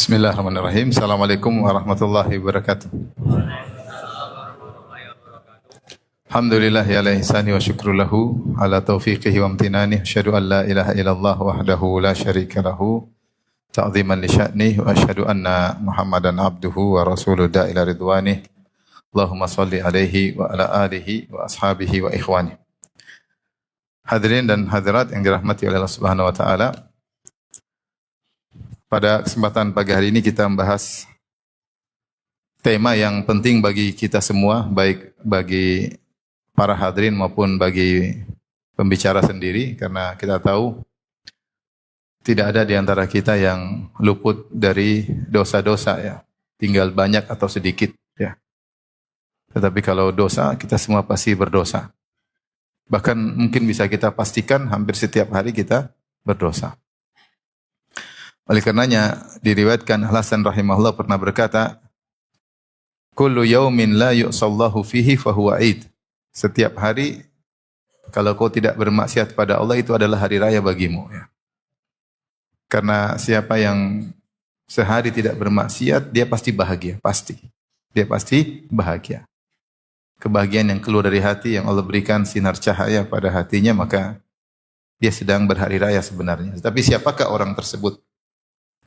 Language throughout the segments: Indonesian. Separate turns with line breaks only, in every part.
Bismillahirrahmanirrahim. Assalamualaikum warahmatullahi wabarakatuh. Alhamdulillah ala ihsani wa syukru lahu ala taufiqihi wa amtinani. Asyhadu an la ilaha illallah wahdahu la syarika lahu ta'ziman li sya'nih wa asyhadu anna Muhammadan abduhu wa rasuluhu ila ridwanih. Allahumma salli alaihi wa ala alihi wa ashabihi wa ikhwani. Hadirin dan hadirat yang dirahmati oleh Allah Subhanahu wa taala. Pada kesempatan pagi hari ini kita membahas tema yang penting bagi kita semua, baik bagi para hadirin maupun bagi pembicara sendiri, karena kita tahu tidak ada di antara kita yang luput dari dosa-dosa ya, tinggal banyak atau sedikit ya. Tetapi kalau dosa, kita semua pasti berdosa. Bahkan mungkin bisa kita pastikan hampir setiap hari kita berdosa. Oleh karenanya diriwayatkan Hasan rahimahullah pernah berkata, "Kullu yaumin la yu'sallahu fihi fahuwa Eid." Setiap hari kalau kau tidak bermaksiat pada Allah itu adalah hari raya bagimu ya. Karena siapa yang sehari tidak bermaksiat dia pasti bahagia, pasti. Dia pasti bahagia. Kebahagiaan yang keluar dari hati yang Allah berikan sinar cahaya pada hatinya, maka dia sedang berhari raya sebenarnya. Tapi siapakah orang tersebut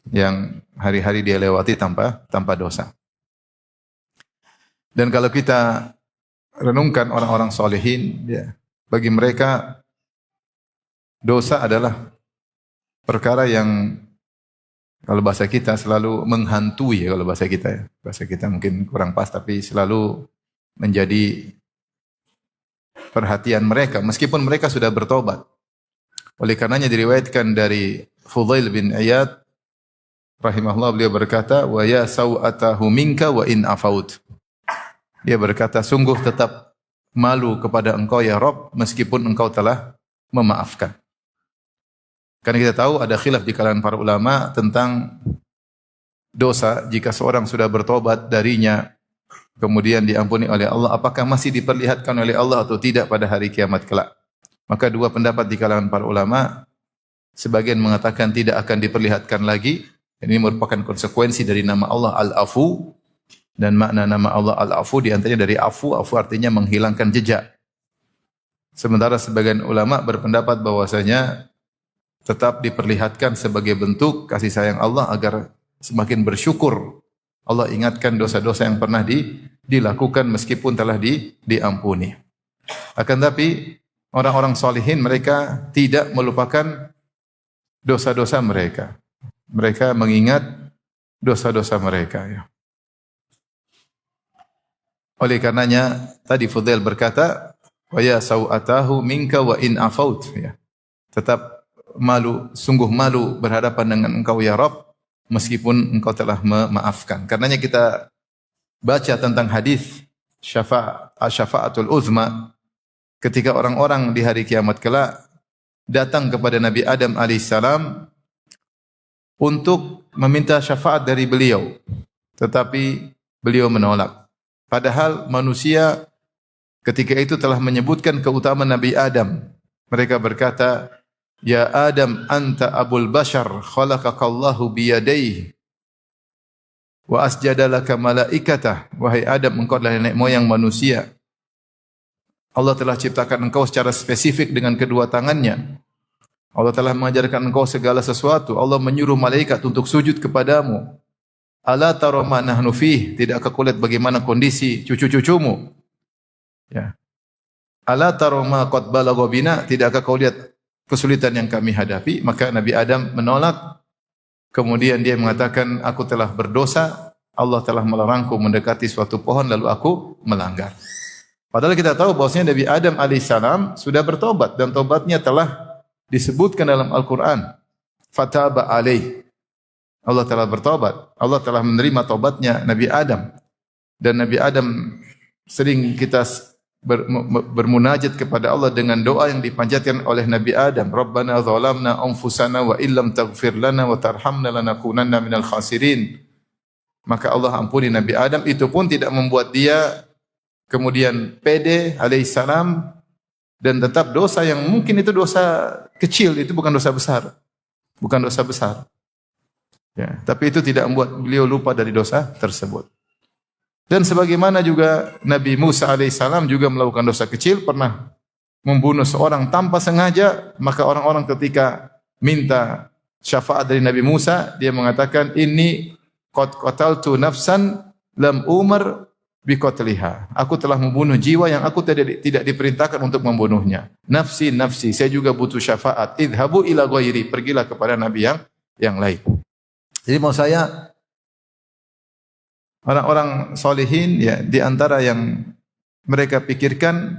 yang hari-hari dia lewati tanpa dosa? Dan kalau kita renungkan orang-orang solehin, ya, bagi mereka dosa adalah perkara yang kalau bahasa kita selalu menghantui ya, kalau bahasa kita ya. Bahasa kita mungkin kurang pas, tapi selalu menjadi perhatian mereka meskipun mereka sudah bertobat. Oleh karenanya diriwayatkan dari Fudail bin Iyad rahimahullah, beliau berkata, "Wa ya sau'atahu minka wa in afaut." Dia berkata, sungguh tetap malu kepada engkau ya Rabb meskipun engkau telah memaafkan. Karena kita tahu ada khilaf di kalangan para ulama tentang dosa jika seorang sudah bertobat darinya kemudian diampuni oleh Allah, apakah masih diperlihatkan oleh Allah atau tidak pada hari kiamat kelak. Maka dua pendapat di kalangan para ulama, sebagian mengatakan tidak akan diperlihatkan lagi. Ini merupakan konsekuensi dari nama Allah Al-Afu, dan makna nama Allah Al-Afu di antaranya dari afu artinya menghilangkan jejak. Sementara sebagian ulama berpendapat bahwasanya tetap diperlihatkan sebagai bentuk kasih sayang Allah agar semakin bersyukur. Allah ingatkan dosa-dosa yang pernah dilakukan meskipun telah diampuni. Akan tapi orang-orang salihin mereka tidak melupakan dosa-dosa mereka. Mereka mengingat dosa-dosa mereka ya. Oleh karenanya tadi Fudail berkata, "Wa ya sau'atahu minka wa in afaut." Ya. Tetap malu, sungguh malu berhadapan dengan engkau ya Rabb meskipun engkau telah memaafkan. Karenanya kita baca tentang hadis syafa'atul uzma ketika orang-orang di hari kiamat kelak datang kepada Nabi Adam alaihissalam untuk meminta syafaat dari beliau, tetapi beliau menolak. Padahal manusia ketika itu telah menyebutkan keutamaan Nabi Adam. Mereka berkata, "Ya Adam, anta abul bashar, khalaqakallahu biyadaihi wa asjadalaka malaikatah." Wahai Adam, engkau adalah nenek moyang manusia. Allah telah ciptakan engkau secara spesifik dengan kedua tangannya. Allah telah mengajarkan engkau segala sesuatu. Allah menyuruh malaikat untuk sujud kepadamu. Ala tara ma nahnu fih, tidakkah kau lihat bagaimana kondisi cucu-cucumu? Ya. Ala tara ma qad balagha bina, tidakkah kau lihat kesulitan yang kami hadapi? Maka Nabi Adam menolak. Kemudian dia mengatakan, aku telah berdosa, Allah telah melarangku mendekati suatu pohon lalu aku melanggar. Padahal kita tahu bahwasanya Nabi Adam alaihissalam sudah bertobat dan tobatnya telah disebutkan dalam Al-Quran. Fataba alaih. Allah telah bertobat. Allah telah menerima tobatnya Nabi Adam. Dan Nabi Adam sering kita bermunajat kepada Allah dengan doa yang dipanjatkan oleh Nabi Adam. Rabbana zalamna anfusana wa illam taghfir lana wa tarhamna lanakunanna minal khasirin. Maka Allah ampuni Nabi Adam. Itu pun tidak membuat dia kemudian pede alaihissalam dan tetap dosa yang mungkin itu dosa kecil, itu bukan dosa besar. Bukan dosa besar. Ya, tapi itu tidak membuat beliau lupa dari dosa tersebut. Dan sebagaimana juga Nabi Musa alaihissalam juga melakukan dosa kecil, pernah membunuh seorang tanpa sengaja, maka orang-orang ketika minta syafaat dari Nabi Musa, dia mengatakan, "Inni qad qataltu nafsan lam umar biqatliha." Aku telah membunuh jiwa yang aku tidak diperintahkan untuk membunuhnya. Nafsi, nafsi, saya juga butuh syafaat. Idhabu ila ghairi, pergilah kepada nabi yang lain. Jadi mau saya, orang-orang solihin ya, di antara yang mereka pikirkan,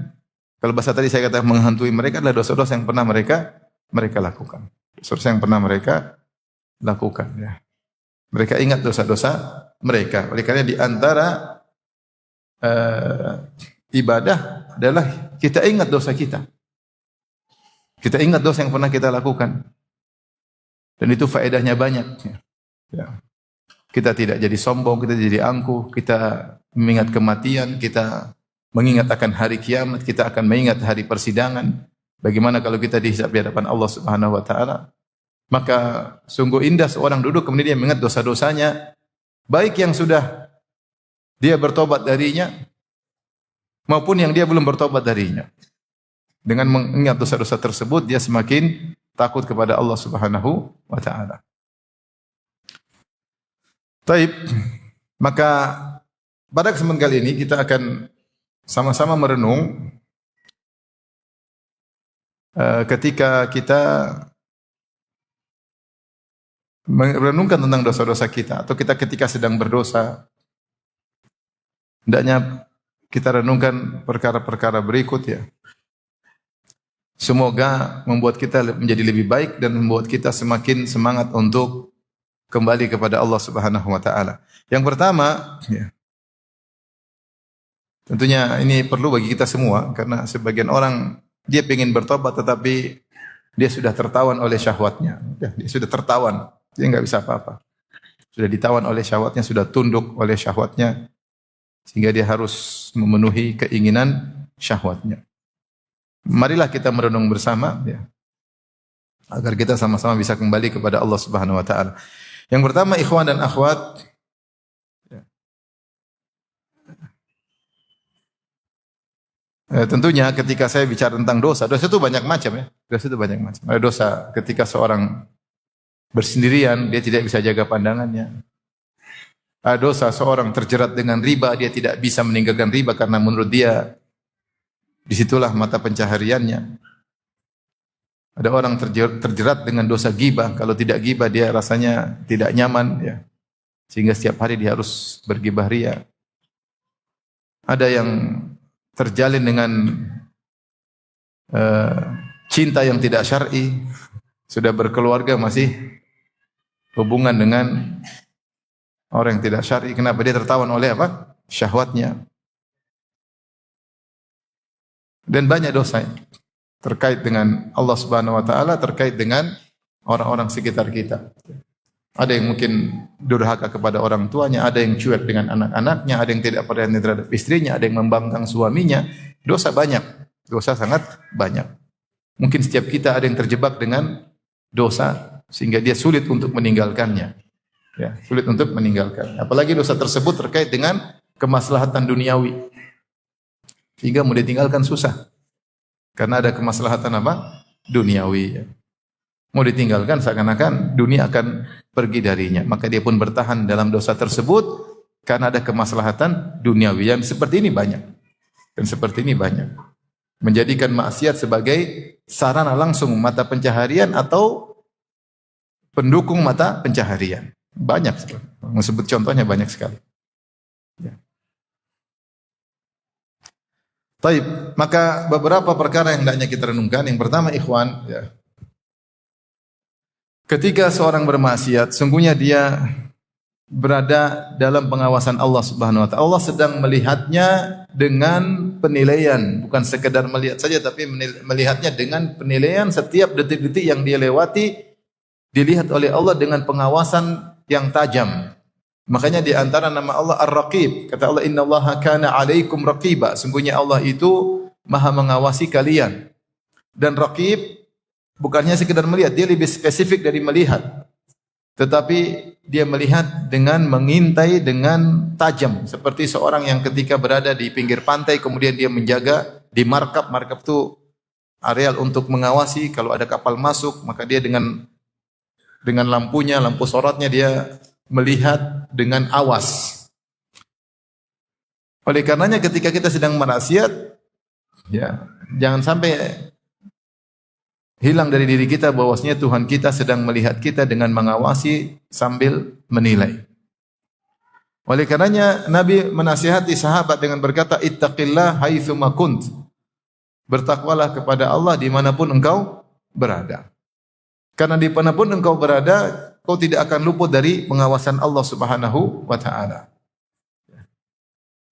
kalau bahasa tadi saya katakan menghantui mereka, adalah dosa-dosa yang pernah mereka lakukan. Dosa-dosa yang pernah mereka lakukan ya. Mereka ingat dosa-dosa mereka. Oleh karena di antara ibadah adalah kita ingat dosa kita. Kita ingat dosa yang pernah kita lakukan. Dan itu faedahnya banyak ya. Kita tidak jadi sombong, kita jadi angkuh, kita mengingat kematian, kita mengingat akan hari kiamat, kita akan mengingat hari persidangan. Bagaimana kalau kita dihisab di hadapan Allah Subhanahu wa taala? Maka sungguh indah seorang duduk kemudian dia mengingat dosa-dosanya, baik yang sudah dia bertobat darinya maupun yang dia belum bertobat darinya. Dengan mengingat dosa-dosa tersebut dia semakin takut kepada Allah Subhanahu wa taala. Baik, maka pada kesempatan kali ini kita akan sama-sama merenung ketika kita merenungkan tentang dosa-dosa kita, atau kita ketika sedang berdosa, hendaknya kita renungkan perkara-perkara berikut ya. Semoga membuat kita menjadi lebih baik dan membuat kita semakin semangat untuk kembali kepada Allah Subhanahu wa taala. Yang pertama, ya, tentunya ini perlu bagi kita semua, karena sebagian orang dia ingin bertobat tetapi dia sudah tertawan oleh syahwatnya. Dia sudah tertawan, dia enggak bisa apa-apa. Sudah ditawan oleh syahwatnya, sudah tunduk oleh syahwatnya, sehingga dia harus memenuhi keinginan syahwatnya. Marilah kita merenung bersama ya, agar kita sama-sama bisa kembali kepada Allah Subhanahu wa taala. Yang pertama, ikhwan dan akhwat, tentunya ketika saya bicara tentang dosa, dosa itu banyak macam ya. Dosa itu banyak macam. Ada dosa ketika seorang bersendirian, dia tidak bisa jaga pandangannya. Ada dosa seorang terjerat dengan riba, dia tidak bisa meninggalkan riba karena menurut dia disitulah mata pencahariannya. Ada orang terjerat dengan dosa ghibah, kalau tidak ghibah dia rasanya tidak nyaman ya. Sehingga setiap hari dia harus berghibah ria. Ada yang terjalin dengan cinta yang tidak syar'i, sudah berkeluarga masih hubungan dengan orang yang tidak syar'i. Kenapa? Dia tertawan oleh apa? Syahwatnya. Dan banyak dosa terkait dengan Allah Subhanahu wa taala, terkait dengan orang-orang sekitar kita. Ada yang mungkin durhaka kepada orang tuanya, ada yang cuek dengan anak-anaknya, ada yang tidak perhatian terhadap istrinya, ada yang membangkang suaminya. Dosa banyak, dosa sangat banyak. Mungkin setiap kita ada yang terjebak dengan dosa sehingga dia sulit untuk meninggalkannya. Ya, sulit untuk meninggalkan. Apalagi dosa tersebut terkait dengan kemaslahatan duniawi. Sehingga mau ditinggalkan susah. Karena ada kemaslahatan apa? Duniawi. Mau ditinggalkan seakan-akan dunia akan pergi darinya. Maka dia pun bertahan dalam dosa tersebut karena ada kemaslahatan duniawi. Yang seperti ini banyak. Dan seperti ini banyak. Menjadikan maksiat sebagai sarana langsung mata pencaharian atau pendukung mata pencaharian. Banyak. Sebut contohnya banyak sekali. Ya. Baik, maka beberapa perkara yang hendaknya kita renungkan. Yang pertama, ikhwan, ya. Ketika seorang bermaksiat, sungguhnya dia berada dalam pengawasan Allah Subhanahu wa taala. Allah sedang melihatnya dengan penilaian, bukan sekedar melihat saja tapi melihatnya dengan penilaian setiap detik-detik yang dia lewati dilihat oleh Allah dengan pengawasan yang tajam. Makanya di antara nama Allah Ar-Raqib. Kata Allah, "Innallaha kana 'alaikum raqiba." Sungguhnya Allah itu Maha mengawasi kalian. Dan Raqib bukannya sekedar melihat, dia lebih spesifik dari melihat. tetapi dia melihat dengan mengintai dengan tajam, seperti seorang yang ketika berada di pinggir pantai kemudian dia menjaga di markab. Markab itu areal untuk mengawasi kalau ada kapal masuk, maka dia dengan lampunya, lampu sorotnya dia melihat dengan awas. Oleh karenanya ketika kita sedang maksiat, ya, jangan sampai hilang dari diri kita bahwasanya Tuhan kita sedang melihat kita dengan mengawasi sambil menilai. Oleh karenanya Nabi menasihati sahabat dengan berkata, ittaqillah haitsuma kunt. Bertakwalah kepada Allah dimanapun engkau berada. Karena dimanapun engkau berada, kau tidak akan luput dari pengawasan Allah Subhanahu wa taala.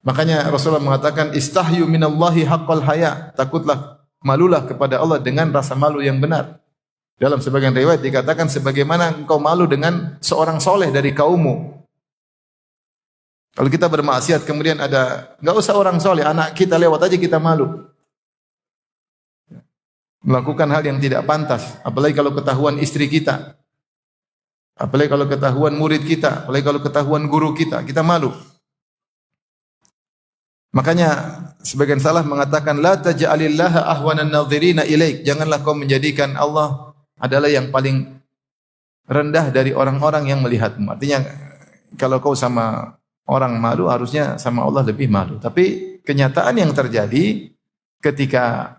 Makanya Rasulullah mengatakan, istahyu minallahi haqqal haya. Takutlah, malulah kepada Allah dengan rasa malu yang benar. Dalam sebagian riwayat dikatakan sebagaimana engkau malu dengan seorang soleh dari kaummu. Kalau kita bermaksiat kemudian enggak usah orang soleh, anak kita lewat aja kita malu. Melakukan hal yang tidak pantas, apalagi kalau ketahuan istri kita, apalagi kalau ketahuan murid kita, apalagi kalau ketahuan guru kita, kita malu. Makanya sebagian salah mengatakan la taj'alillaha ahwanan nadhirina ilaik. Janganlah kau menjadikan Allah adalah yang paling rendah dari orang-orang yang melihatmu. Artinya kalau kau sama orang malu harusnya sama Allah lebih malu. Tapi kenyataan yang terjadi ketika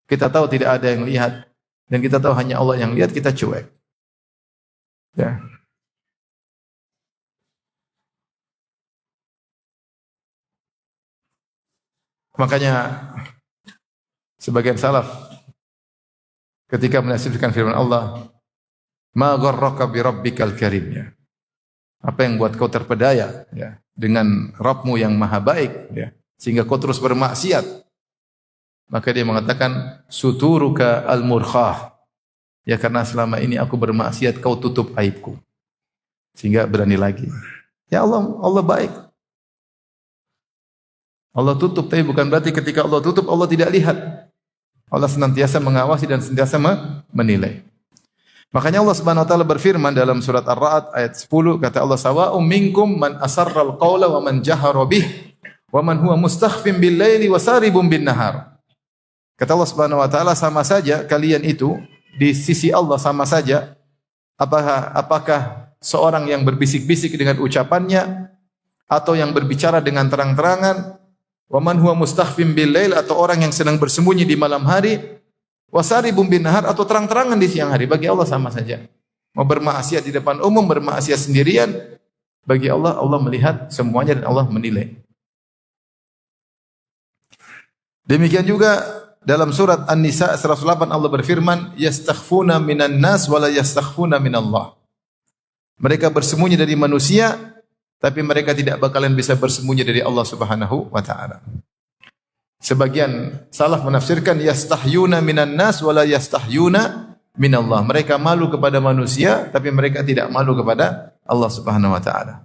kita tahu tidak ada yang lihat dan kita tahu hanya Allah yang lihat, kita cuek. Ya. Makanya sebagian salaf ketika menafsirkan firman Allah, ma gharraka bi rabbikal karim, ya. Apa yang buat kau terpedaya, ya, dengan Rabbmu yang maha baik, ya, sehingga kau terus bermaksiat. Maka dia mengatakan suturuka al-murkhah. Ya, karena selama ini aku bermaksiat, kau tutup aibku. Sehingga berani lagi. Ya Allah baik. Allah tutup, tapi bukan berarti ketika Allah tutup Allah tidak lihat. Allah senantiasa mengawasi dan senantiasa menilai. Makanya Allah Subhanahu wa taala berfirman dalam surat Ar-Ra'd ayat 10, kata Allah, sawa'um minkum man asarral qawla wa man jahara bih wa man huwa mustakhfin bil laili wa saribun bin nahar. Kata Allah Subhanahu wa taala, sama saja kalian itu di sisi Allah sama saja. Apakah seorang yang berbisik-bisik dengan ucapannya atau yang berbicara dengan terang-terangan, wa man huwa mustakhfin bil lail, atau orang yang sedang bersembunyi di malam hari, wasaribun bin nahar, atau terang-terangan di siang hari, bagi Allah sama saja. Mau bermaksiat di depan umum, bermaksiat sendirian, bagi Allah, Allah melihat semuanya dan Allah menilai. Demikian juga dalam surat An-Nisa 108 Allah berfirman, yastakhfuna minan nas wa la yastakhfuna minallah. Mereka bersembunyi dari manusia, tapi mereka tidak bakalan bisa bersembunyi dari Allah Subhanahu wa taala. Sebagian salaf menafsirkan yastahyuna minan nas wa la yastahyuna minallah. Mereka malu kepada manusia tapi mereka tidak malu kepada Allah Subhanahu wa taala.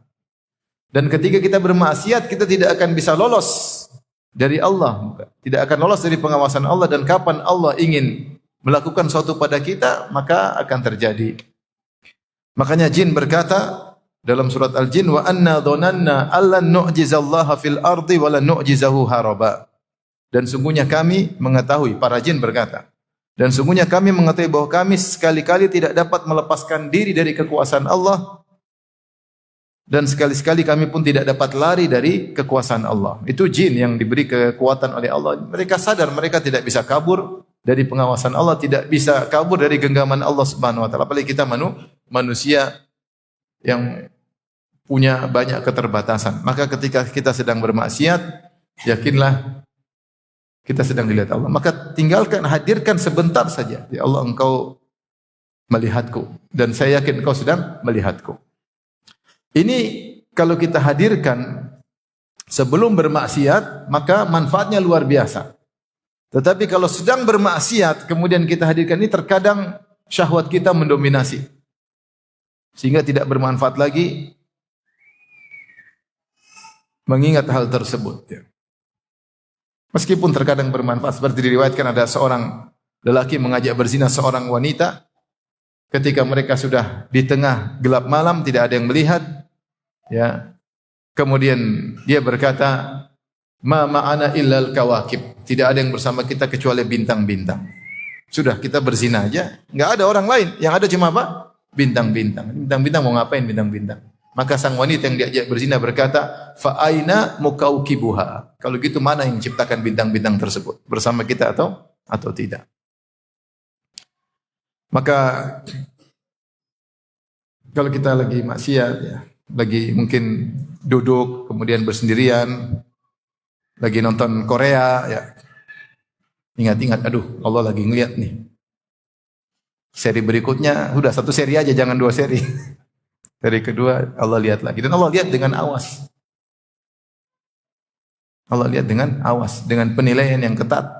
Dan ketika kita bermaksiat, kita tidak akan bisa lolos dari Allah, tidak akan lolos dari pengawasan Allah, dan kapan Allah ingin melakukan sesuatu pada kita, maka akan terjadi. Makanya jin berkata dalam surat Al-Jin, wa anna dhananna allan nu'jizallaha fil ardi wa lan nu'jizahu haraba. Dan sungguhnya kami mengetahui, para jin berkata, dan sungguhnya kami mengetahui bahwa kami sekali-kali tidak dapat melepaskan diri dari kekuasaan Allah, dan sekali-sekali kami pun tidak dapat lari dari kekuasaan Allah. Itu jin yang diberi kekuatan oleh Allah. Mereka sadar mereka tidak bisa kabur dari pengawasan Allah, tidak bisa kabur dari genggaman Allah Subhanahu wa taala. Apalagi kita manusia yang punya banyak keterbatasan. Maka ketika kita sedang bermaksiat, yakinlah kita sedang dilihat Allah. Maka tinggalkan, hadirkan sebentar saja. Ya Allah, engkau melihatku. Dan saya yakin engkau sedang melihatku. Ini kalau kita hadirkan sebelum bermaksiat, maka manfaatnya luar biasa. Tetapi kalau sedang bermaksiat, kemudian kita hadirkan ini, terkadang syahwat kita mendominasi. Sehingga tidak bermanfaat lagi mengingat hal tersebut. Meskipun terkadang bermanfaat, seperti diriwayatkan ada seorang lelaki mengajak berzina seorang wanita, ketika mereka sudah di tengah gelap malam, tidak ada yang melihat, ya. Kemudian dia berkata, "Ma ma'ana illal kawakib." Tidak ada yang bersama kita kecuali bintang-bintang. Sudah kita berzina aja, enggak ada orang lain. Yang ada cuma apa? Bintang-bintang. Bintang-bintang mau ngapain bintang-bintang? Maka sang wanita yang diajak berzina berkata, "Fa aina mukaukibuha?" Kalau gitu mana yang menciptakan bintang-bintang tersebut? Bersama kita atau tidak? Maka kalau kita lagi maksiat, ya, lagi mungkin duduk kemudian bersendirian, lagi nonton Korea, ya, ingat-ingat, aduh Allah lagi ngeliat nih. Seri berikutnya, sudah satu seri aja, jangan dua seri. Seri kedua Allah lihat lagi, dan Allah lihat dengan awas. Allah lihat dengan awas, dengan penilaian yang ketat.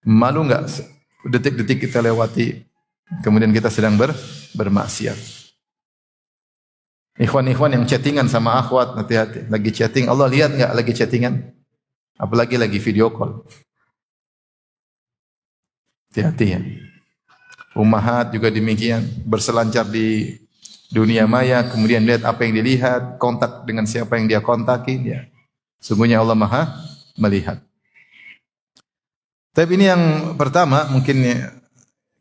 Malu enggak detik-detik kita lewati, kemudian kita sedang bermaksiat. Ikhwan-ikhwan yang chattingan sama akhwat, hati-hati. Lagi chatting, Allah lihat enggak lagi chattingan? Apalagi lagi video call. Hati-hati ya. Ummahat juga demikian, berselancar di dunia maya, kemudian lihat apa yang dilihat, kontak dengan siapa yang dia kontakin, ya. Sungguhnya Allah Maha melihat. Tapi ini yang pertama, mungkin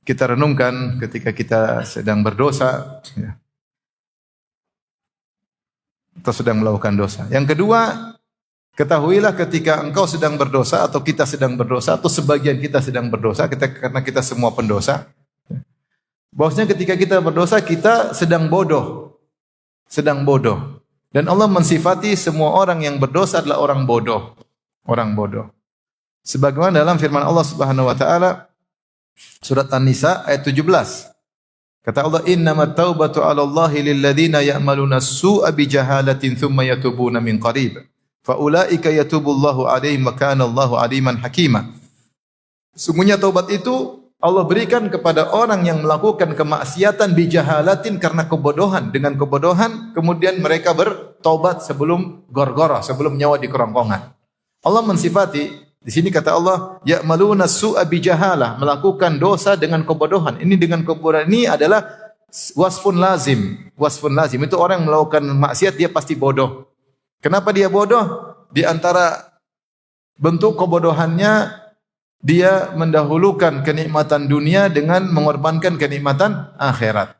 kita renungkan ketika kita sedang berdosa, ya, atau sedang melakukan dosa. Yang kedua, ketahuilah ketika engkau sedang berdosa atau kita sedang berdosa atau sebagian kita sedang berdosa, karena kita semua pendosa. Bahwasanya ketika kita berdosa kita sedang bodoh. Sedang bodoh. Dan Allah mensifati semua orang yang berdosa adalah orang bodoh. Orang bodoh. Sebagaimana dalam firman Allah Subhanahu wa taala surat An-Nisa ayat 17. Kata Allah, "Innamat taubatu 'ala Allahi lil ladzina ya'maluna as-su'a bi jahalatin tsumma yatubuna min qarib. Fa ulaika yatubullahu 'alaihim wa kana Allahu 'aliman hakima." Sungguhnya taubat itu Allah berikan kepada orang yang melakukan kemaksiatan bijahalatin karena kebodohan. Dengan kebodohan kemudian mereka bertobat sebelum gorgorah, sebelum nyawa di kerongkongan. Allah mensifati, di sini kata Allah, ya'maluna su'a bijahalah, melakukan dosa dengan kebodohan. Ini dengan kebodohan ini adalah wasfun lazim. Wasfun lazim itu orang yang melakukan maksiat dia pasti bodoh. Kenapa dia bodoh? Di antara bentuk kebodohannya dia mendahulukan kenikmatan dunia dengan mengorbankan kenikmatan akhirat.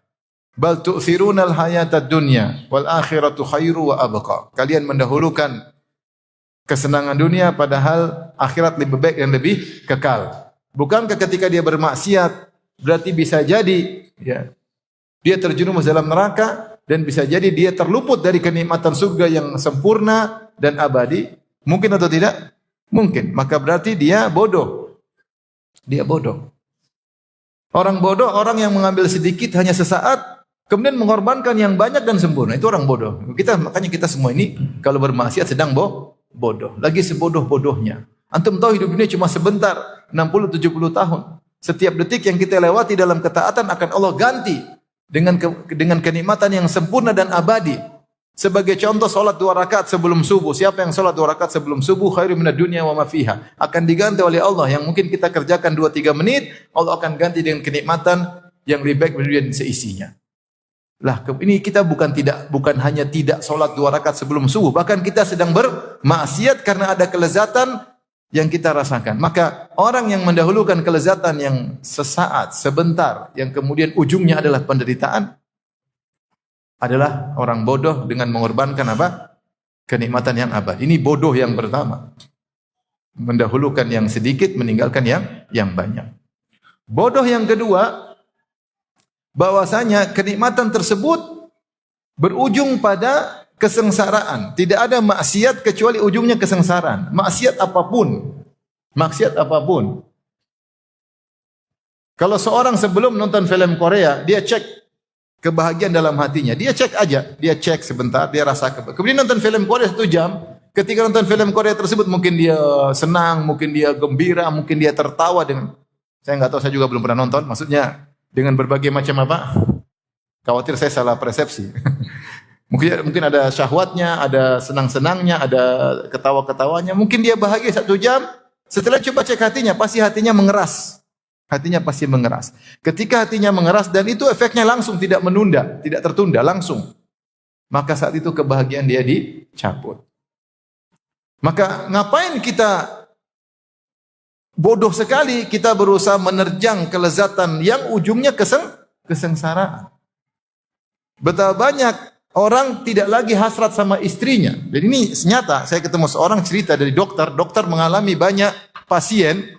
Bal tu'thirunal hayatad dunya wal akhiratu khairu wa abqa. Kalian mendahulukan kesenangan dunia padahal akhirat lebih baik dan lebih kekal. Bukankah ketika dia bermaksiat berarti bisa jadi, ya, dia terjerumus dalam neraka dan bisa jadi dia terluput dari kenikmatan surga yang sempurna dan abadi? Mungkin atau tidak? Mungkin. Maka berarti dia bodoh. Dia bodoh. Orang bodoh, orang yang mengambil sedikit hanya sesaat, kemudian mengorbankan yang banyak dan sempurna. Itu orang bodoh. Makanya kita semua ini kalau bermaksiat sedang bodoh. Lagi sebodoh-bodohnya. Antum tahu hidup ini cuma sebentar, 60-70 tahun. Setiap detik yang kita lewati dalam ketaatan akan Allah ganti dengan kenikmatan yang sempurna dan abadi. Sebagai contoh, salat 2 rakaat sebelum subuh. Siapa yang salat 2 rakaat sebelum subuh, khairu minad dunya wa ma fiha. Akan diganti oleh Allah yang mungkin kita kerjakan 2-3 menit, Allah akan ganti dengan kenikmatan yang lebih baik dari seisinya. Lah, ini kita bukan hanya tidak salat 2 rakaat sebelum subuh, bahkan kita sedang bermaksiat karena ada kelezatan yang kita rasakan. Maka orang yang mendahulukan kelezatan yang sesaat, sebentar, yang kemudian ujungnya adalah penderitaan, adalah orang bodoh dengan mengorbankan apa? Kenikmatan yang abadi. Ini bodoh yang pertama. Mendahulukan yang sedikit, meninggalkan yang banyak. Bodoh yang kedua, bahwasanya kenikmatan tersebut berujung pada kesengsaraan. Tidak ada maksiat kecuali ujungnya kesengsaraan. Maksiat apapun. Maksiat apapun. Kalau seorang sebelum nonton film Korea, dia cek kebahagiaan dalam hatinya. Dia cek aja, dia cek sebentar, dia rasa kemudian nonton film Korea 1 jam. Ketika nonton film Korea tersebut mungkin dia senang, mungkin dia gembira, mungkin dia tertawa dengan, saya enggak tahu, saya juga belum pernah nonton, maksudnya dengan berbagai macam apa? Khawatir saya salah persepsi. Mungkin ada syahwatnya, ada senang-senangnya, ada ketawa-ketawanya. Mungkin dia bahagia 1 jam, setelah coba cek hatinya, pasti hatinya mengeras. Hatinya pasti mengeras. Ketika hatinya mengeras dan itu efeknya langsung, tidak menunda, tidak tertunda, langsung. Maka saat itu kebahagiaan dia dicabut. Maka ngapain kita bodoh sekali kita berusaha menerjang kelezatan yang ujungnya kesengsaraan. Betapa banyak orang tidak lagi hasrat sama istrinya. Jadi ini nyata, saya ketemu seorang cerita dari dokter mengalami banyak pasien,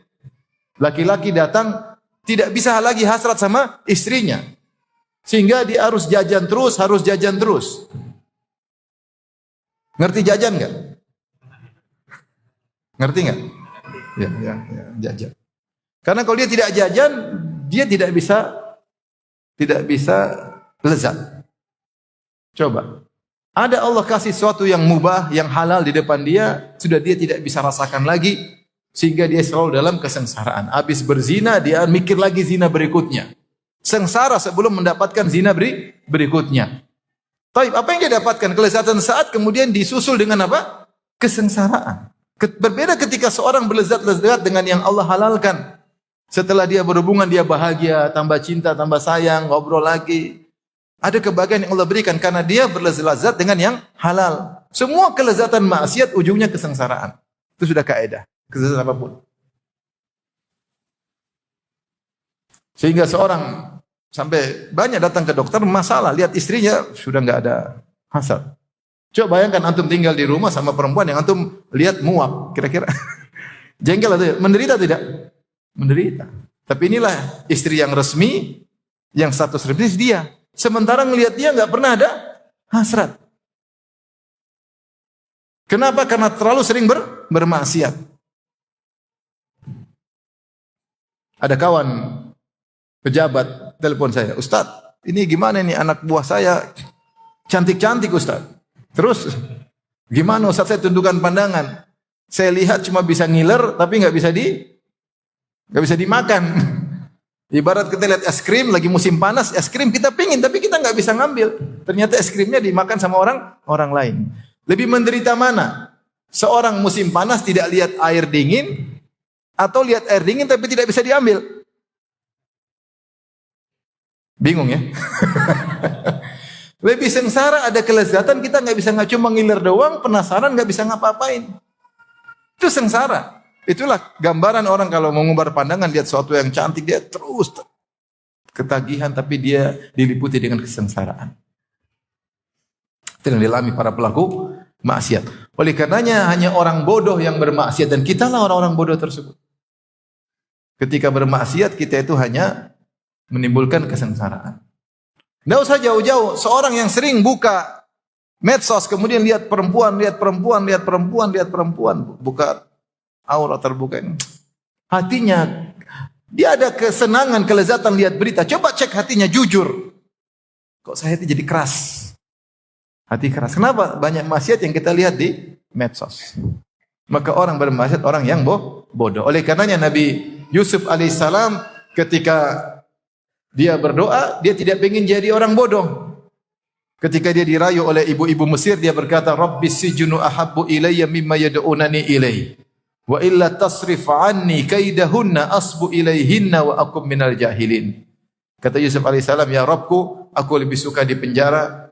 laki-laki datang tidak bisa lagi hasrat sama istrinya. Sehingga dia harus jajan terus. Ngerti jajan enggak? Ngerti enggak? Ya, jajan. Karena kalau dia tidak jajan, dia tidak bisa lezat. Coba. Ada Allah kasih sesuatu yang mubah, yang halal di depan dia, sudah dia tidak bisa rasakan lagi, sehingga dia selalu dalam kesengsaraan. Habis berzina, dia mikir lagi zina berikutnya. Sengsara sebelum mendapatkan zina berikutnya. Tapi apa yang dia dapatkan? Kelezatan saat kemudian disusul dengan apa? Kesengsaraan. Berbeda ketika seorang berlezat-lezat dengan yang Allah halalkan. Setelah dia berhubungan, dia bahagia, tambah cinta, tambah sayang, ngobrol lagi. Ada kebahagiaan yang Allah berikan karena dia berlezat-lezat dengan yang halal. Semua kelezatan maksiat ujungnya kesengsaraan. Itu sudah kaidah. Kelezatan apapun. Sehingga seorang sampai banyak datang ke dokter masalah, lihat istrinya sudah enggak ada hasad. Coba bayangkan antum tinggal di rumah sama perempuan yang antum lihat muak, kira-kira jengkel atau tidak? Menderita tidak? Menderita. Tapi inilah istri yang resmi, yang status resmi dia. Sementara ngelihat dia enggak pernah ada hasrat. Kenapa? Karena terlalu sering bermaksiat. Ada kawan pejabat telepon saya, Ustadz, ini gimana nih anak buah saya cantik-cantik Ustadz. Terus gimana Ustadz, saya tundukkan pandangan. Saya lihat cuma bisa ngiler tapi nggak bisa dimakan. Ibarat kita lihat es krim lagi musim panas, es krim kita pingin tapi kita nggak bisa ngambil. Ternyata es krimnya dimakan sama orang lain. Lebih menderita mana? Seorang musim panas tidak lihat air dingin atau lihat air dingin tapi tidak bisa diambil. Bingung ya? Lebih sengsara, ada kelezatan kita nggak cuma ngiler doang, penasaran nggak bisa ngapa-apain. Itu sengsara. Itulah gambaran orang kalau mengumbar pandangan lihat sesuatu yang cantik dia terus ketagihan tapi dia diliputi dengan kesengsaraan. Itu yang dialami para pelaku maksiat. Oleh karenanya hanya orang bodoh yang bermaksiat dan kitalah orang-orang bodoh tersebut. Ketika bermaksiat kita itu hanya menimbulkan kesengsaraan. Tidak usah jauh-jauh. Seorang yang sering buka medsos, kemudian lihat perempuan, buka aurat terbuka ini. Hatinya, dia ada kesenangan, kelezatan lihat berita. Coba cek hatinya, jujur. Kok saya hati jadi keras? Hati keras. Kenapa? Banyak maksiat yang kita lihat di medsos. Maka orang bermaksiat, orang yang bodoh. Oleh karenanya Nabi Yusuf alaihissalam ketika dia berdoa, dia tidak ingin jadi orang bodoh. Ketika dia dirayu oleh ibu-ibu Mesir, dia berkata, Rabbis sijnu ahabbu ilayya mimma yad'unani ilayhi. Wa illa tasrif anni kaidahunna asbu ilayhinna wa akum minal jahilin. Kata Yusuf alaihissalam, ya Rabbku, aku lebih suka di penjara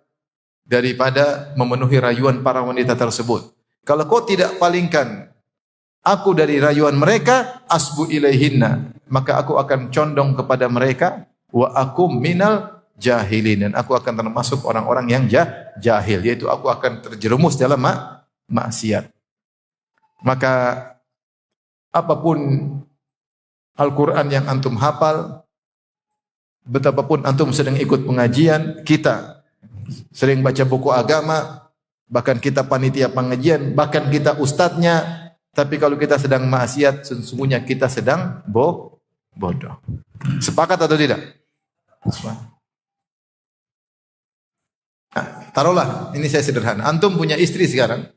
daripada memenuhi rayuan para wanita tersebut. Kalau kau tidak palingkan aku dari rayuan mereka, asbu ilayhinna, maka aku akan condong kepada mereka. Wa akum minal jahilin, dan aku akan termasuk orang-orang yang jahil, yaitu aku akan terjerumus dalam maksiat. Maka apapun Al-Quran yang antum hafal, betapapun antum sedang ikut pengajian, kita sering baca buku agama, bahkan kita panitia pengajian, bahkan kita ustadznya, tapi kalau kita sedang maksiat, sesungguhnya kita sedang bodoh. Sepakat atau tidak? Nah, taruhlah, ini saya sederhana. Antum punya istri sekarang,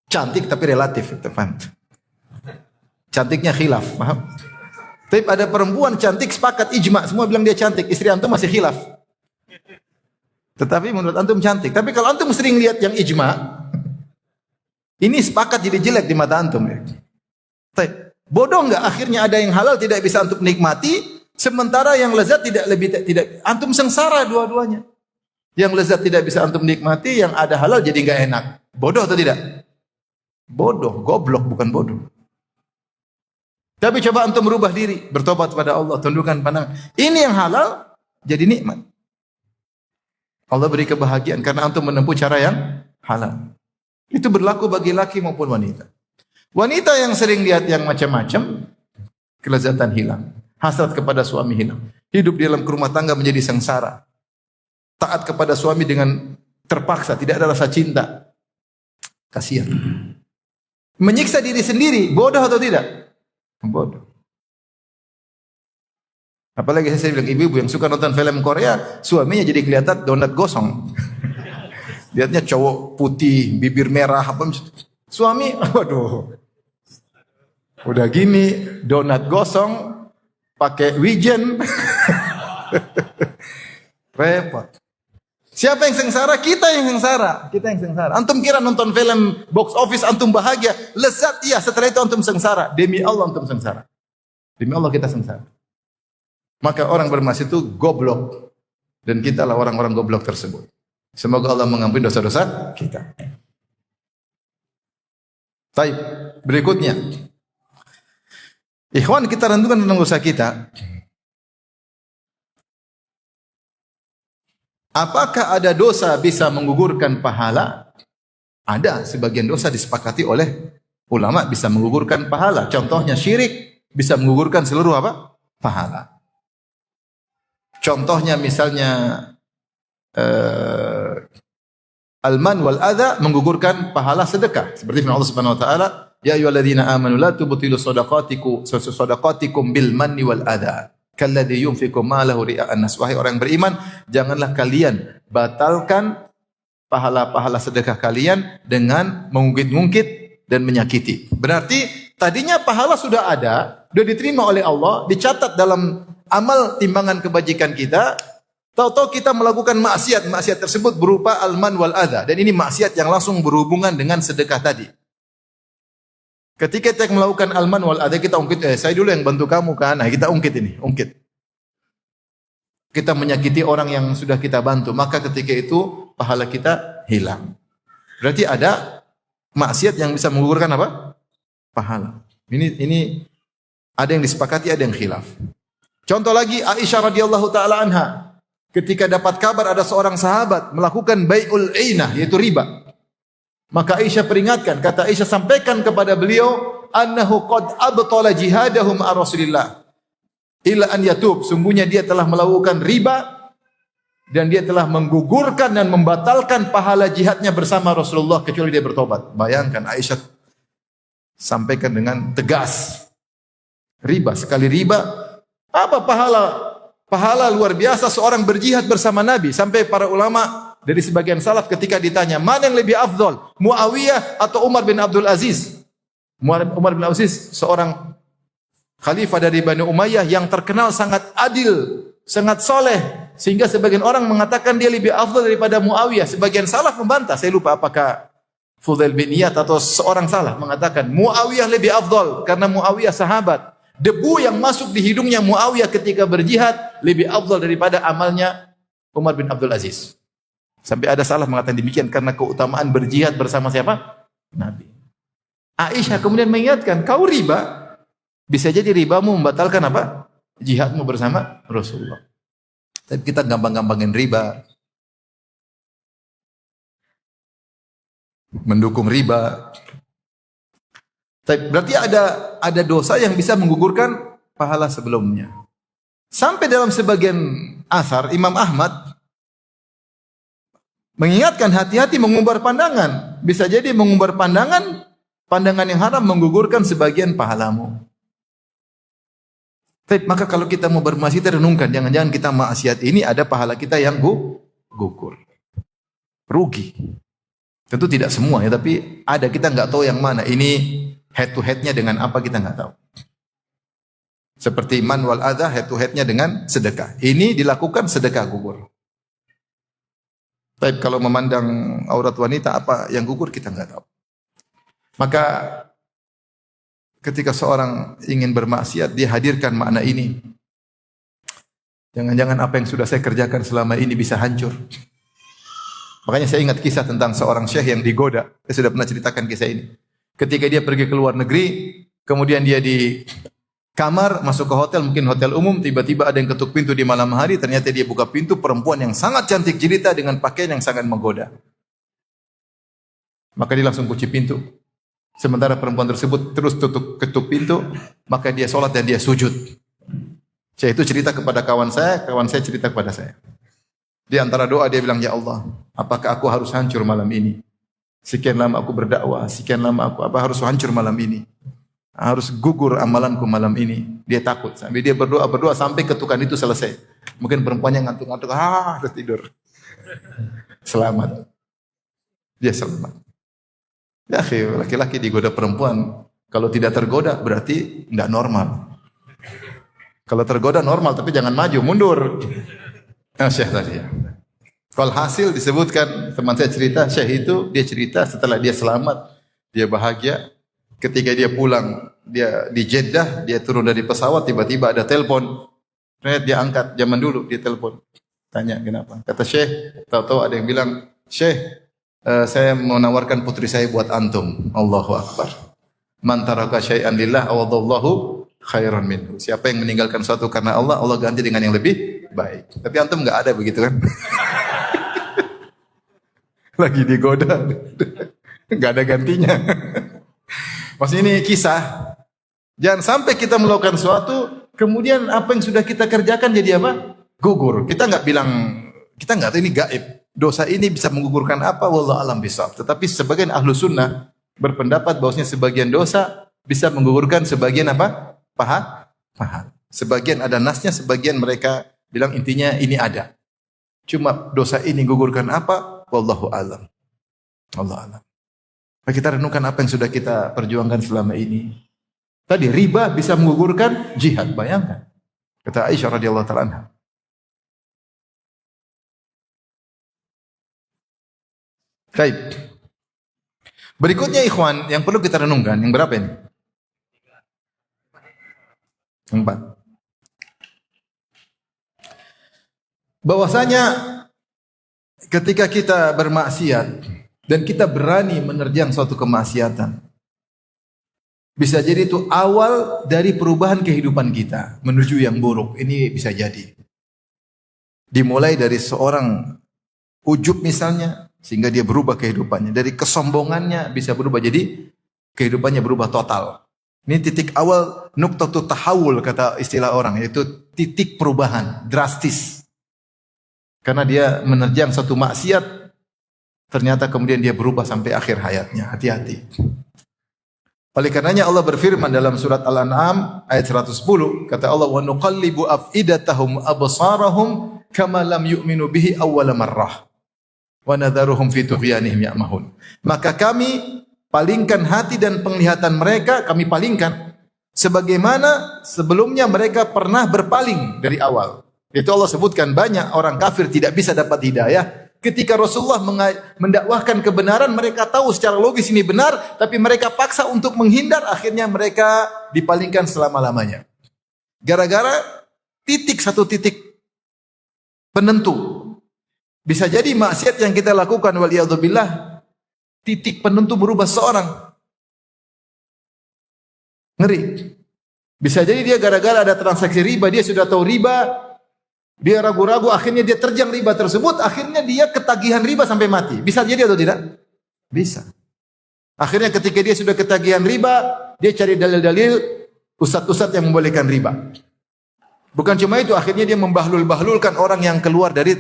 cantik tapi relatif, teman. Cantiknya khilaf, paham? Tapi ada perempuan cantik sepakat ijma, semua bilang dia cantik. Istri antum masih khilaf. Tetapi menurut antum cantik. Tapi kalau antum sering lihat yang ijma, ini sepakat jadi jelek di mata antum. Bodoh enggak akhirnya ada yang halal tidak bisa antum nikmati, sementara yang lezat tidak antum sengsara dua-duanya. Yang lezat tidak bisa antum nikmati, yang ada halal jadi enggak enak. Bodoh atau tidak? Bodoh, goblok bukan bodoh. Tapi coba antum merubah diri, bertobat pada Allah, tundukkan pandangan. Ini yang halal jadi nikmat. Allah beri kebahagiaan karena antum menempuh cara yang halal. Itu berlaku bagi laki maupun wanita. Wanita yang sering lihat yang macam-macam, kelezatan hilang. Hasrat kepada suami hilang. Hidup di dalam rumah tangga menjadi sengsara. Taat kepada suami dengan terpaksa, tidak ada rasa cinta. Kasihan. Menyiksa diri sendiri, bodoh atau tidak? Bodoh. Apalagi saya bilang ibu-ibu yang suka nonton film Korea, suaminya jadi kelihatan donat gosong. Lihatnya cowok putih, bibir merah, apa suami, waduh. Udah gini, donat gosong, pakai wijen. Repot. Siapa yang sengsara? Kita yang sengsara. Kita yang sengsara. Antum kira nonton film box office antum bahagia, lezat iya, setelah itu antum sengsara. Demi Allah antum sengsara. Demi Allah kita sengsara. Maka orang bermaksiat itu goblok dan kita lah orang-orang goblok tersebut. Semoga Allah mengampuni dosa-dosa kita. Baik, berikutnya. Ikhwan, kita renungkan tentang dosa kita. Apakah ada dosa bisa menggugurkan pahala? Ada, sebagian dosa disepakati oleh ulama bisa menggugurkan pahala. Contohnya syirik bisa menggugurkan seluruh apa? Pahala. Contohnya misalnya al-man wal adha menggugurkan pahala sedekah. Seperti firman Allah Subhanahu wa taala, ya ayyuhalladzina amanu la tubtilu shadaqatikum bil manni wal adha. Kalladzi yunfiqu malahu ria'an nas. Wahai orang yang beriman, janganlah kalian batalkan pahala-pahala sedekah kalian dengan mengungkit-ungkit dan menyakiti. Berarti tadinya pahala sudah ada, sudah diterima oleh Allah, dicatat dalam amal timbangan kebajikan kita. Tahu-tahu kita melakukan maksiat. Maksiat tersebut berupa al-man wal adha, dan ini maksiat yang langsung berhubungan dengan sedekah tadi. Ketika kita melakukan al-man wal adha, kita ungkit, saya dulu yang bantu kamu kan. Nah, kita ungkit ini, ungkit. Kita menyakiti orang yang sudah kita bantu, maka ketika itu pahala kita hilang. Berarti ada maksiat yang bisa menggugurkan apa? Pahala. Ini ada yang disepakati, ada yang khilaf. Contoh lagi Aisyah radhiyallahu taala anha, ketika dapat kabar ada seorang sahabat melakukan bai'ul ainah, yaitu riba. Maka Aisyah peringatkan, kata Aisyah, sampaikan kepada beliau, annahu qad abtala jihadahum ar Rasulillah illa an yatub. Sungguhnya dia telah melakukan riba dan dia telah menggugurkan dan membatalkan pahala jihadnya bersama Rasulullah kecuali dia bertobat. Bayangkan Aisyah sampaikan dengan tegas. Riba, sekali riba, apa pahala? Pahala luar biasa seorang berjihad bersama Nabi. Sampai para ulama dari sebagian salaf ketika ditanya, mana yang lebih afdol, Muawiyah atau Umar bin Abdul Aziz? Umar bin Abdul Aziz seorang khalifah dari Bani Umayyah yang terkenal sangat adil, sangat soleh, sehingga sebagian orang mengatakan dia lebih afdol daripada Muawiyah. Sebagian salaf membantah, saya lupa apakah Fudail bin Iyad atau seorang salaf mengatakan Muawiyah lebih afdol karena Muawiyah sahabat. Debu yang masuk di hidungnya Muawiyah ketika berjihad lebih afdal daripada amalnya Umar bin Abdul Aziz. Sampai ada salah mengatakan demikian karena keutamaan berjihad bersama siapa? Nabi. Aisyah kemudian mengingatkan, kau riba, bisa jadi ribamu membatalkan apa? Jihadmu bersama Rasulullah. Tapi kita gampang-gampangin riba, mendukung riba. Berarti ada dosa yang bisa menggugurkan pahala sebelumnya. Sampai dalam sebagian asar Imam Ahmad mengingatkan hati-hati mengumbar pandangan. Bisa jadi mengumbar pandangan yang haram menggugurkan sebagian pahalamu. Maka kalau kita mau bermaksiat renungkan, jangan-jangan kita maksiat ini ada pahala kita yang gugur. Rugi. Tentu tidak semua ya, tapi ada, kita nggak tahu yang mana. Ini head to headnya dengan apa kita nggak tahu. Seperti man wal adha, head to headnya dengan sedekah. Ini dilakukan sedekah gugur. Tapi kalau memandang aurat wanita apa yang gugur kita nggak tahu. Maka ketika seorang ingin bermaksiat, dia hadirkan makna ini. Jangan-jangan apa yang sudah saya kerjakan selama ini bisa hancur. Makanya saya ingat kisah tentang seorang syekh yang digoda. Saya sudah pernah ceritakan kisah ini. Ketika dia pergi ke luar negeri, kemudian dia di kamar, masuk ke hotel, mungkin hotel umum, tiba-tiba ada yang ketuk pintu di malam hari, ternyata dia buka pintu, perempuan yang sangat cantik jelita dengan pakaian yang sangat menggoda. Maka dia langsung kunci pintu. Sementara perempuan tersebut terus ketuk pintu, maka dia sholat dan dia sujud. Saya itu cerita kepada kawan saya cerita kepada saya. Di antara doa dia bilang, ya Allah, apakah aku harus hancur malam ini? Sekian lama aku berdakwah, sekian lama aku harus hancur malam ini? Harus gugur amalanku malam ini. Dia takut, sampai dia berdoa sampai ketukan itu selesai. Mungkin perempuannya ngantuk-ngantuk, terus tidur. Selamat. Dia selamat. Ya, laki-laki digoda perempuan, kalau tidak tergoda berarti tidak normal. Kalau tergoda normal, tapi jangan maju, mundur. Syekh tadi ya. Kalau hasil disebutkan, teman saya cerita, Syekh itu dia cerita setelah dia selamat, dia bahagia. Ketika dia pulang, dia di Jeddah, dia turun dari pesawat, tiba-tiba ada telepon. Dia angkat, zaman dulu dia telepon. Tanya kenapa? Kata Syekh, tahu-tahu ada yang bilang, Syekh, saya mau menawarkan putri saya buat antum. Allahu Akbar. Man taraka syai'an lillah awadallahu khairan minhu. Siapa yang meninggalkan sesuatu karena Allah, Allah ganti dengan yang lebih baik. Tapi antum enggak ada begitu kan? Lagi digoda. Enggak ada gantinya. Maksudnya ini kisah. Jangan sampai kita melakukan sesuatu, kemudian apa yang sudah kita kerjakan jadi apa? Gugur. Kita enggak tahu ini gaib. Dosa ini bisa menggugurkan apa? Wallahu alam bisawab. Tetapi sebagian ahlu sunnah berpendapat bahwasanya sebagian dosa bisa menggugurkan sebagian apa? Pahala. Sebagian ada nasnya, sebagian mereka bilang intinya ini ada. Cuma dosa ini gugurkan apa? Wallahu alam. Allah alam. Mari kita renungkan apa yang sudah kita perjuangkan selama ini. Tadi riba bisa menggugurkan jihad, bayangkan. Kata Aisyah radhiyallahu taala anha. Baik. Berikutnya ikhwan yang perlu kita renungkan, yang berapa ini? 4. Bahwasanya ketika kita bermaksiat dan kita berani menerjang suatu kemaksiatan, bisa jadi itu awal dari perubahan kehidupan kita menuju yang buruk. Ini bisa jadi. Dimulai dari seorang ujub misalnya, sehingga dia berubah kehidupannya. Dari kesombongannya bisa berubah jadi kehidupannya berubah total. Ini titik awal nuqtatut tahawul kata istilah orang, yaitu titik perubahan drastis. Karena dia menerjang satu maksiat, ternyata kemudian dia berubah sampai akhir hayatnya. Hati-hati. Oleh karenanya Allah berfirman dalam surat Al-An'am ayat 110, kata Allah, wa nuqallibu afidatahum absarahum kama lam yu'minu bihi awwala marrah wa nadharuhum fi tughyanihim ya'mahun. Maka kami palingkan hati dan penglihatan mereka, kami palingkan sebagaimana sebelumnya mereka pernah berpaling dari awal. Itu Allah sebutkan banyak orang kafir tidak bisa dapat hidayah. Ketika Rasulullah mendakwahkan kebenaran, mereka tahu secara logis ini benar, tapi mereka paksa untuk menghindar, akhirnya mereka dipalingkan selama-lamanya. Gara-gara satu titik penentu. Bisa jadi maksiat yang kita lakukan waliyadzubillah, titik penentu berubah seorang. Ngeri. Bisa jadi dia gara-gara ada transaksi riba, dia sudah tahu riba, dia ragu-ragu, akhirnya dia terjang riba tersebut, akhirnya dia ketagihan riba sampai mati. Bisa jadi atau tidak? Bisa. Akhirnya ketika dia sudah ketagihan riba, dia cari dalil-dalil ustadz-ustadz yang membolehkan riba. Bukan cuma itu, akhirnya dia membahlul-bahlulkan orang yang keluar dari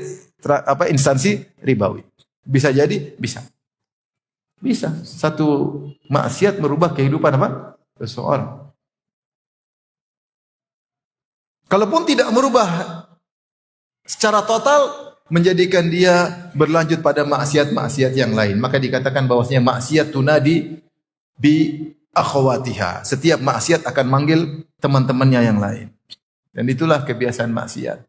instansi ribawi. Bisa jadi? Bisa. Bisa. Satu maksiat merubah kehidupan apa? Seseorang. Kalaupun tidak merubah secara total, menjadikan dia berlanjut pada maksiat-maksiat yang lain, maka dikatakan bahwasanya maksiat tunadi bi akhwatiha. Setiap maksiat akan manggil teman-temannya yang lain. Dan itulah kebiasaan maksiat.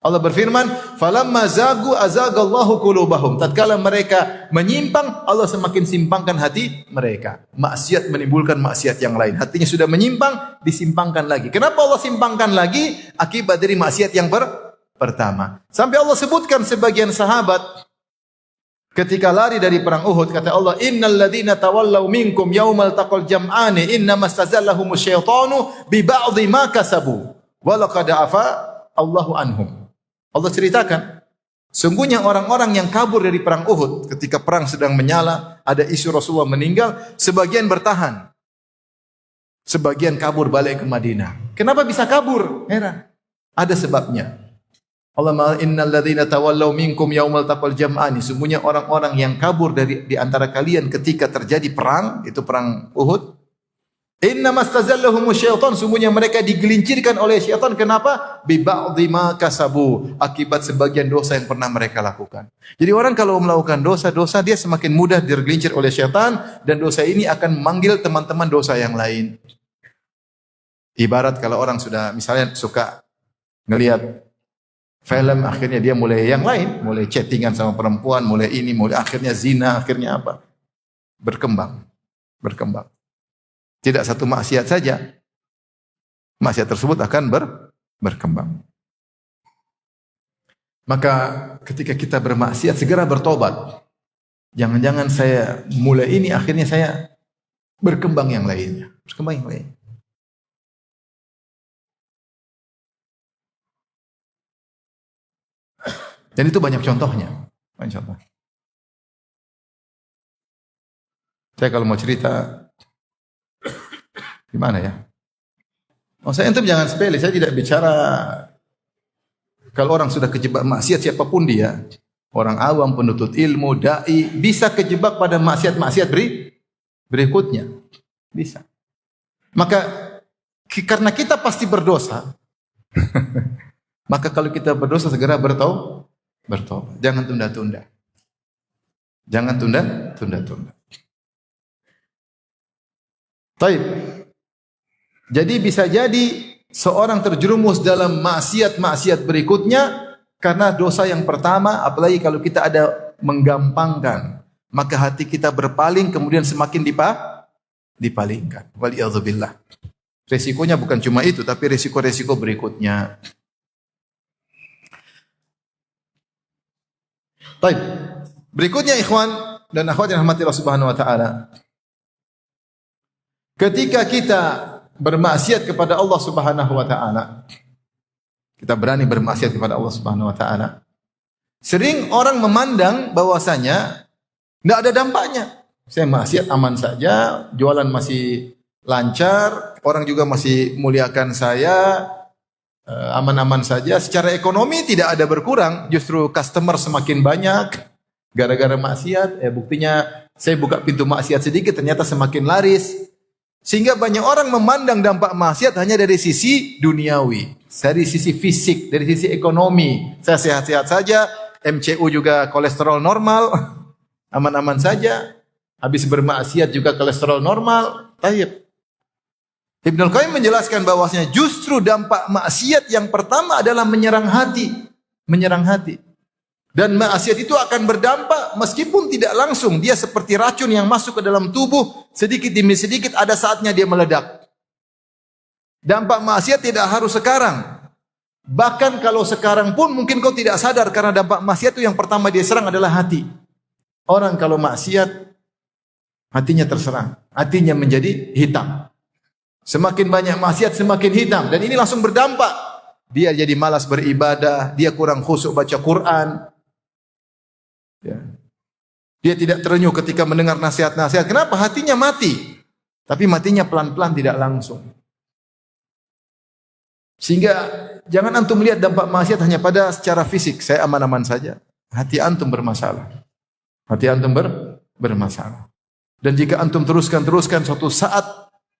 Allah berfirman, "Falamma zagu azagallahu qulubahum." Tatkala mereka menyimpang, Allah semakin simpangkan hati mereka. Maksiat menimbulkan maksiat yang lain. Hatinya sudah menyimpang, disimpangkan lagi. Kenapa Allah simpangkan lagi? Akibat dari maksiat yang pertama. Sampai Allah sebutkan sebagian sahabat ketika lari dari perang Uhud, kata Allah, "Innal ladzina tawallaw minkum yaumal taqal jam'ani innamastazallahumuz syaitanu bi ba'dhi ma kasabu wa laqad afa Allahu anhum." Allah ceritakan, sungguhnya orang-orang yang kabur dari perang Uhud ketika perang sedang menyala, ada isu Rasulullah meninggal, sebagian bertahan. Sebagian kabur balik ke Madinah. Kenapa bisa kabur? Heran. Ada sebabnya. Allah ma'al innal ladzina tawallaw minkum yaumal taqal jam'ani. Sungguhnya orang-orang yang kabur di antara kalian ketika terjadi perang, itu perang Uhud. Innamastazallahumuz syaitan, sungguhnya mereka digelincirkan oleh syaitan. Kenapa? Bi ba'dhi ma kasabu, akibat sebagian dosa yang pernah mereka lakukan. Jadi orang kalau melakukan dosa-dosa, dia semakin mudah tergelincir oleh syaitan, dan dosa ini akan memanggil teman-teman dosa yang lain. Ibarat kalau orang sudah misalnya suka ngelihat film, akhirnya dia mulai yang lain, mulai chattingan sama perempuan, mulai ini, mulai akhirnya zina, akhirnya apa? Berkembang. Tidak satu maksiat saja, maksiat tersebut akan berkembang. Maka ketika kita bermaksiat, segera bertobat. Jangan-jangan saya mulai ini, akhirnya saya berkembang yang lainnya. Dan itu banyak contohnya. Saya kalau mau cerita, gimana ya? Saya itu jangan sepele. Saya tidak bicara kalau orang sudah kejebak maksiat siapapun dia, orang awam, penuntut ilmu, dai, bisa kejebak pada maksiat-maksiat berikutnya. Bisa. Maka karena kita pasti berdosa, maka kalau kita berdosa segera bertobat. Jangan tunda-tunda. Baik. Jadi bisa jadi seorang terjerumus dalam maksiat-maksiat berikutnya karena dosa yang pertama, apalagi kalau kita ada menggampangkan, maka hati kita berpaling kemudian semakin dipalingkan. Waliyadzubillah. Resikonya bukan cuma itu, tapi resiko-resiko berikutnya. Baik. Berikutnya ikhwan dan akhwat yang rahmati Allah Subhanahu wa taala. Ketika kita bermaksiat kepada Allah Subhanahu wa taala, kita berani bermaksiat kepada Allah Subhanahu wa taala, sering orang memandang bahwasanya tidak ada dampaknya. Saya maksiat aman saja, jualan masih lancar, orang juga masih muliakan saya, aman-aman saja. Secara ekonomi tidak ada berkurang, justru customer semakin banyak gara-gara maksiat. Buktinya saya buka pintu maksiat sedikit, ternyata semakin laris. Sehingga banyak orang memandang dampak maksiat hanya dari sisi duniawi, dari sisi fisik, dari sisi ekonomi. Saya sehat-sehat saja, MCU juga kolesterol normal, aman-aman saja. Habis bermaksiat juga kolesterol normal. Tayyib. Ibnu Qayyim menjelaskan bahwasanya justru dampak maksiat yang pertama adalah menyerang hati. Dan maksiat itu akan berdampak meskipun tidak langsung. Dia seperti racun yang masuk ke dalam tubuh, sedikit demi sedikit ada saatnya dia meledak. Dampak maksiat tidak harus sekarang. Bahkan kalau sekarang pun mungkin kau tidak sadar karena dampak maksiat itu yang pertama dia serang adalah hati. Orang kalau maksiat hatinya terserang, hatinya menjadi hitam. Semakin banyak maksiat semakin hitam dan ini langsung berdampak. Dia jadi malas beribadah, dia kurang khusyuk baca Quran. Ya. Dia tidak terenyuh ketika mendengar nasihat-nasihat. Kenapa? Hatinya mati. Tapi matinya pelan-pelan tidak langsung. Sehingga jangan antum melihat dampak maksiat hanya pada secara fisik. Saya aman-aman saja. Hati antum bermasalah. Bermasalah. Dan jika antum teruskan suatu saat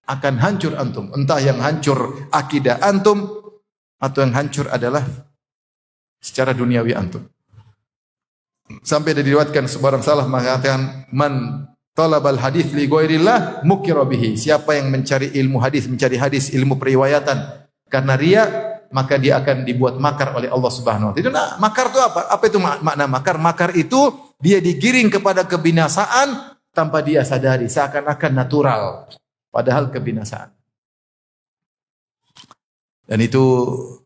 akan hancur antum. Entah yang hancur akidah antum atau yang hancur adalah secara duniawi antum. Sampai diriwayatkan seorang salaf mengatakan, man talabal hadis li ghairillah mukira bihi. Siapa yang mencari ilmu hadis, mencari hadis, ilmu periwayatan karena riya, maka dia akan dibuat makar oleh Allah Subhanahu wa taala. Itu makar itu apa? Apa itu makna makar? Makar itu dia digiring kepada kebinasaan tanpa dia sadari, seakan-akan natural, padahal kebinasaan. Dan itu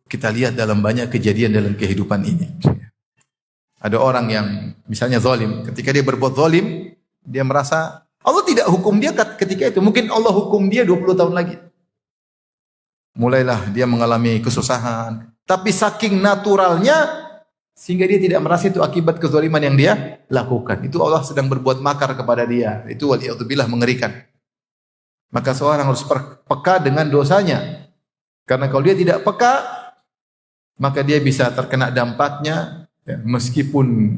kita lihat dalam banyak kejadian dalam kehidupan ini. Ada orang yang misalnya zalim, ketika dia berbuat zalim, dia merasa Allah tidak hukum dia ketika itu. Mungkin Allah hukum dia 20 tahun lagi. Mulailah dia mengalami kesusahan. Tapi saking naturalnya, sehingga dia tidak merasa itu akibat kezaliman yang dia lakukan. Itu Allah sedang berbuat makar kepada dia. Itu waliyadzubillah mengerikan. Maka seorang harus peka dengan dosanya. Karena kalau dia tidak peka, maka dia bisa terkena dampaknya. Ya, meskipun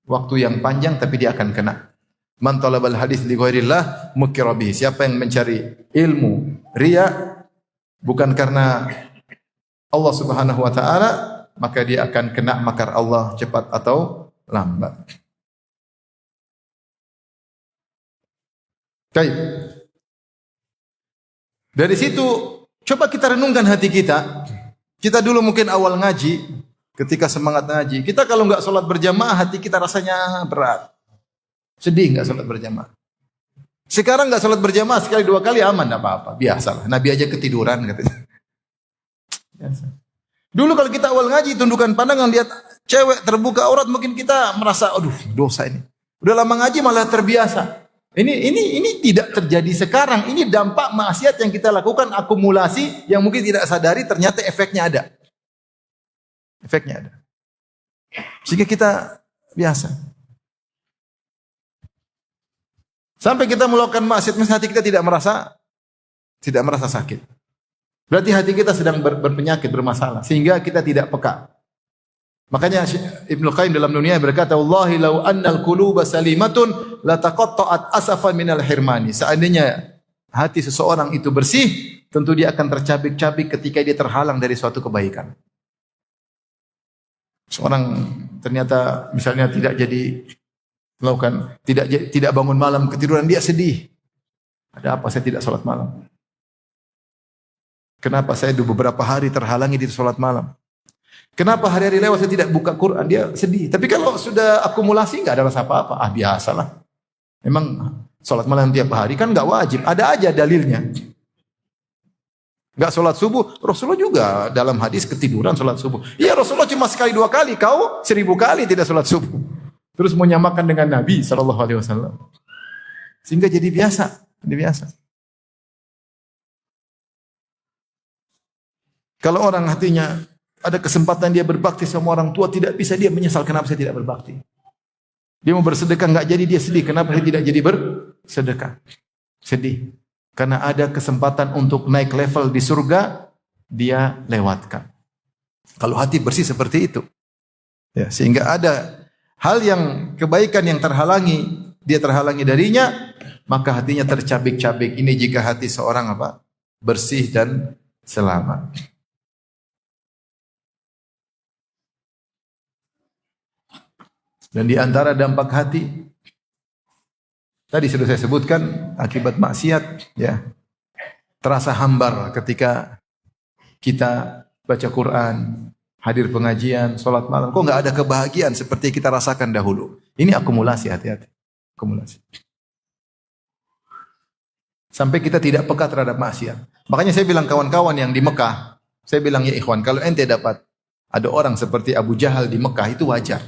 waktu yang panjang, tapi dia akan kena. Man talabal hadis li ghairillah mukira bihi. Siapa yang mencari ilmu riya bukan karena Allah Subhanahu wa taala, maka dia akan kena makar Allah cepat atau lambat. Baik. Dari situ coba kita renungkan hati kita. Kita dulu mungkin awal ngaji, ketika semangat ngaji, kita kalau enggak sholat berjamaah hati kita rasanya berat. Sedih enggak sholat berjamaah. Sekarang enggak sholat berjamaah sekali dua kali aman, enggak apa-apa, biasalah. Nabi aja ketiduran katanya. Biasa. Dulu kalau kita awal ngaji, tundukan pandangan lihat cewek terbuka aurat, mungkin kita merasa, aduh dosa ini. Udah lama ngaji malah terbiasa. Ini tidak terjadi sekarang. Ini dampak maksiat yang kita lakukan, akumulasi yang mungkin tidak sadari, ternyata efeknya ada. Efeknya ada. Sehingga kita biasa. Sampai kita melakukan maksiat, hati kita tidak merasa sakit. Berarti hati kita sedang berpenyakit, bermasalah, sehingga kita tidak peka. Makanya Ibnu Qayyim dalam dunia berkata, "Wallahi law annal quluba salimatun la taqatta'at asafan minal hirmani." Seandainya hati seseorang itu bersih, tentu dia akan tercabik-cabik ketika dia terhalang dari suatu kebaikan. Seorang ternyata misalnya tidak jadi melakukan, tidak bangun malam, ketiduran, dia sedih. Ada apa saya tidak salat malam? Kenapa saya beberapa hari terhalangi di salat malam? Kenapa hari-hari lewat saya tidak buka Quran? Dia sedih. Tapi kalau sudah akumulasi enggak ada rasa apa-apa. Ah, biasalah. Memang salat malam tiap hari kan enggak wajib. Ada aja dalilnya. Enggak salat subuh, Rasulullah juga dalam hadis ketiduran salat subuh. Iya, Rasulullah cuma sekali dua kali, kau 1000 kali tidak salat subuh. Terus mau nyamakan dengan Nabi SAW. Sehingga jadi biasa. Kalau orang hatinya ada kesempatan dia berbakti sama orang tua, tidak bisa, dia menyesal kenapa saya tidak berbakti. Dia mau bersedekah enggak jadi, dia sedih kenapa saya tidak jadi bersedekah. Sedih. Karena ada kesempatan untuk naik level di surga, dia lewatkan. Kalau hati bersih seperti itu. Ya, sehingga ada hal yang kebaikan yang dia terhalangi darinya, maka hatinya tercabik-cabik. Ini jika hati seorang bersih dan selamat. Dan di antara dampak hati, tadi sudah saya sebutkan, akibat maksiat, ya, terasa hambar ketika kita baca Quran, hadir pengajian, sholat malam, kok nggak ada kebahagiaan seperti kita rasakan dahulu. Ini akumulasi, hati-hati. Akumulasi. Sampai kita tidak peka terhadap maksiat. Makanya saya bilang kawan-kawan yang di Mekah, saya bilang ya ikhwan, kalau ente dapat ada orang seperti Abu Jahal di Mekah, itu wajar.